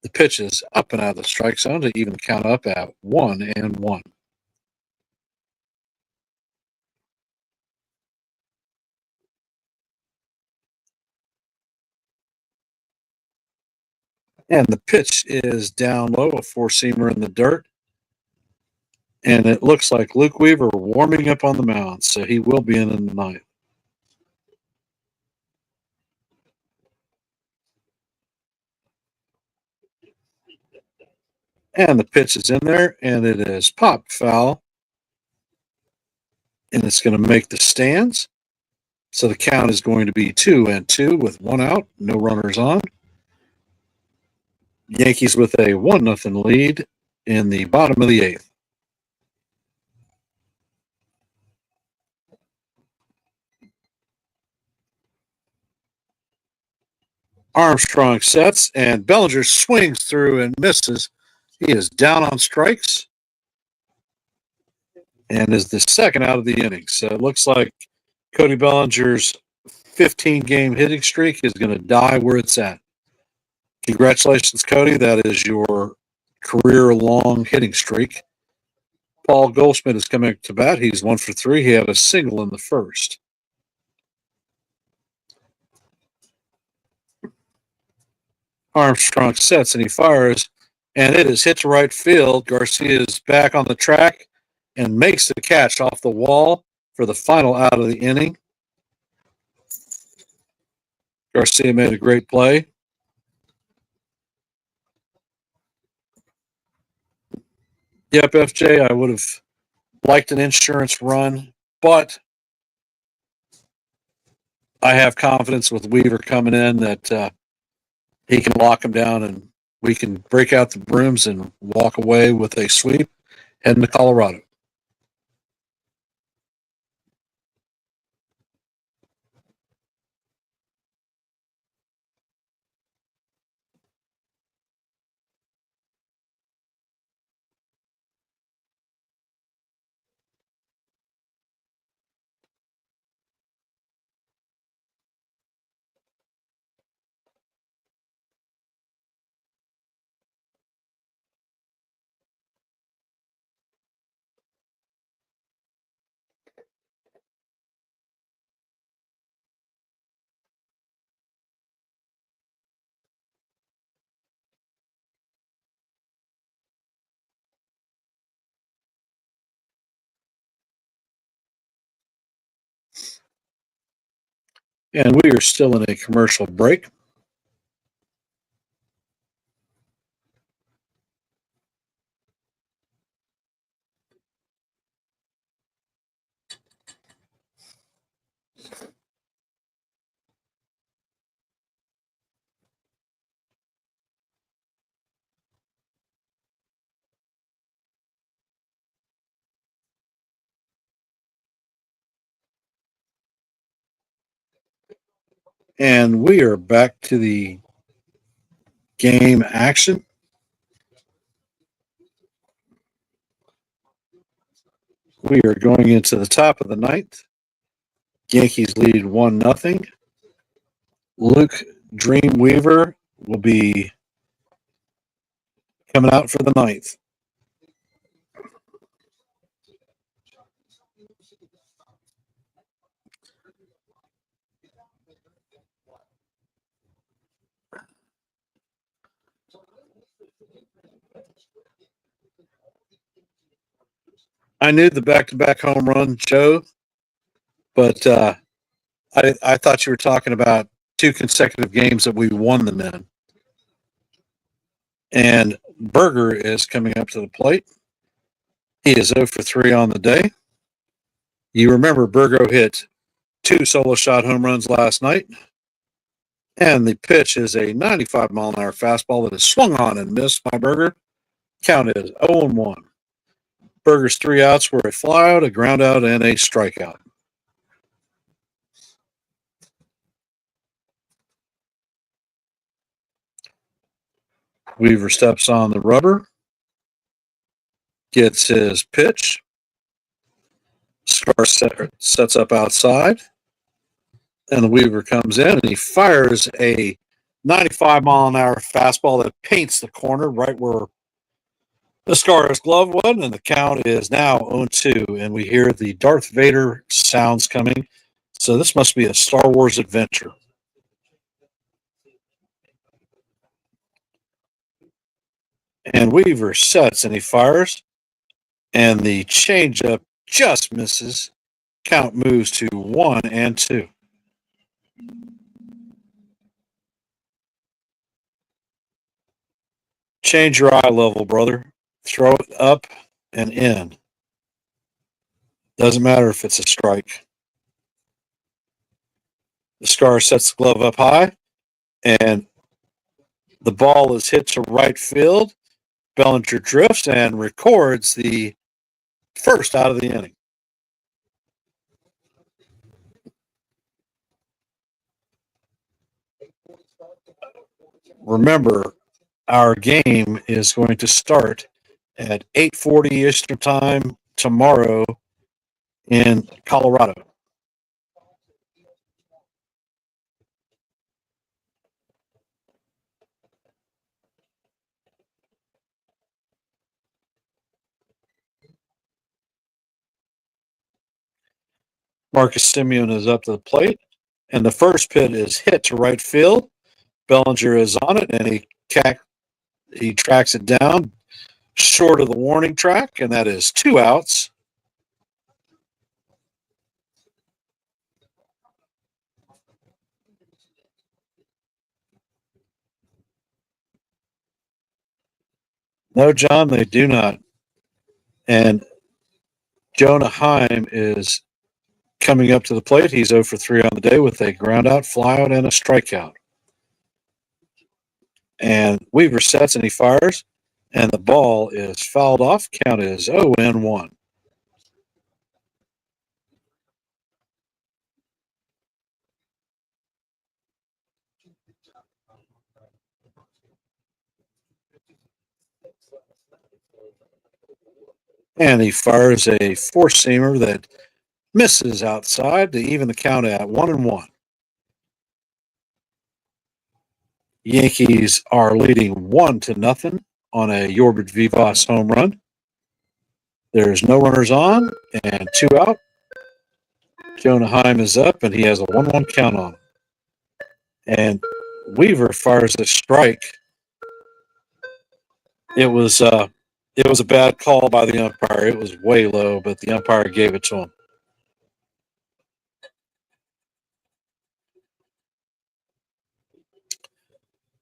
The pitch is up and out of the strike zone to even count up at 1-1. And the pitch is down low, a four-seamer in the dirt. And it looks like Luke Weaver warming up on the mound, so he will be in the ninth. And the pitch is in there, and it is popped foul. And it's going to make the stands. So the count is going to be 2-2 with one out, no runners on. Yankees with a 1-0 lead in the bottom of the eighth. Armstrong sets, and Bellinger swings through and misses. He is down on strikes and is the second out of the inning. So it looks like Cody Bellinger's 15-game hitting streak is going to die where it's at. Congratulations, Cody. That is your career-long hitting streak. Paul Goldschmidt is coming to bat. He's 1 for 3. He had a single in the first. Armstrong sets and he fires, and it is hit to right field. Garcia is back on the track and makes the catch off the wall for the final out of the inning. Garcia made a great play. Yep, FJ, I would have liked an insurance run, but I have confidence with Weaver coming in that he can lock him down and we can break out the brooms and walk away with a sweep heading to Colorado. And we are still in a commercial break. And we are back to the game action. We are going into the top of the ninth. Yankees lead 1-0. Luke Dreamweaver will be coming out for the ninth. I knew the back-to-back home run, Joe, but I thought you were talking about 2 consecutive games that we won them in. And Berger is coming up to the plate. He is 0 for 3 on the day. You remember Berger hit 2 solo shot home runs last night. And the pitch is a 95-mile-an-hour fastball that is swung on and missed by Berger. Count is 0-1. Berger's 3 outs were a flyout, a groundout, and a strikeout. Weaver steps on the rubber, gets his pitch. Scar sets up outside, and the Weaver comes in, and he fires a 95-mile-an-hour fastball that paints the corner right where the Scar's glove was, and the count is now 0-2, and we hear the Darth Vader sounds coming. So this must be a Star Wars adventure. And Weaver sets, and he fires, and the changeup just misses. Count moves to 1-2. Change your eye level, brother. Throw it up and in. Doesn't matter if it's a strike. The Scar sets the glove up high, and the ball is hit to right field. Bellinger drifts and records the first out of the inning. Remember, our game is going to start at 8:40 Eastern Time tomorrow in Colorado. Marcus Simeon is up to the plate, and the first pitch is hit to right field. Bellinger is on it, and he tracks it down short of the warning track, and that is 2 outs. No, John, they do not. And Jonah Heim is coming up to the plate. He's 0 for 3 on the day with a groundout, flyout, and a strikeout. And Weaver sets and he fires, and the ball is fouled off. Count is 0-1. And he fires a four-seamer that misses outside to even the count at 1-1. Yankees are leading 1-0 on a Yorbert Vivas home run. There's no runners on and 2 out. Jonah Heim is up, and he has a 1-1 count on him. And Weaver fires a strike. It was a bad call by the umpire. It was way low, but the umpire gave it to him.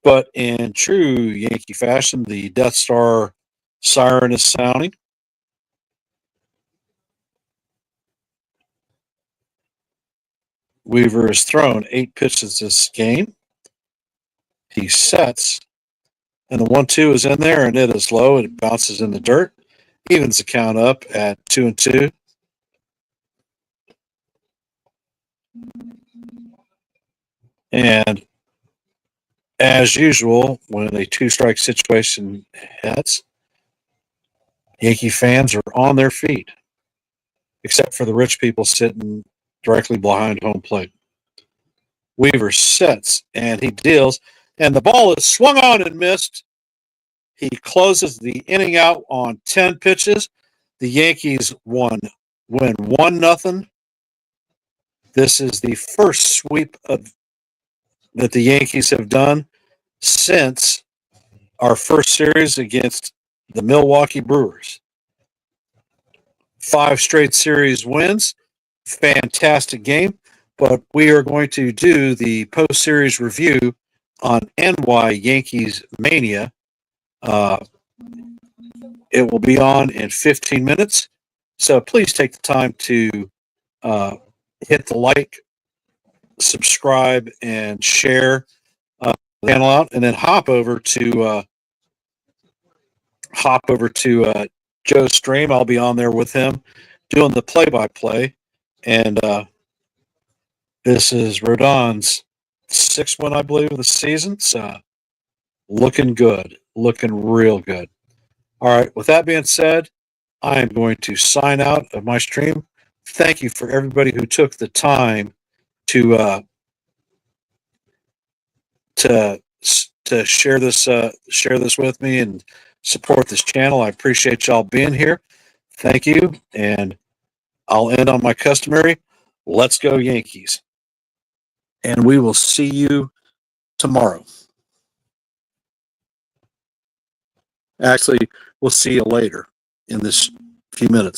But in true Yankee fashion, the Death Star siren is sounding. Weaver has thrown 8 pitches this game. He sets, and the 1-2 is in there, and it is low. It bounces in the dirt. Evens the count up at 2-2. And as usual, when a 2-strike situation hits, Yankee fans are on their feet, except for the rich people sitting directly behind home plate. Weaver sets, and he deals, and the ball is swung on and missed. He closes the inning out on 10 pitches. The Yankees win 1-0. This is the first sweep that the Yankees have done since our first series against the Milwaukee Brewers. 5 straight series wins. Fantastic game. But we are going to do the post-series review on NY Yankees Mania. It will be on in 15 minutes. So please take the time to hit the like, subscribe, and share the channel out, and then hop over to Joe's stream. I'll be on there with him doing the play-by-play. And this is Rodon's 6th win, I believe, of the season. So looking good, looking real good. All right, with that being said, I am going to sign out of my stream. Thank you for everybody who took the time to share this with me and support this channel. I appreciate y'all being here. Thank you, and I'll end on my customary "Let's go Yankees," and we will see you tomorrow. Actually, we'll see you later in this few minutes.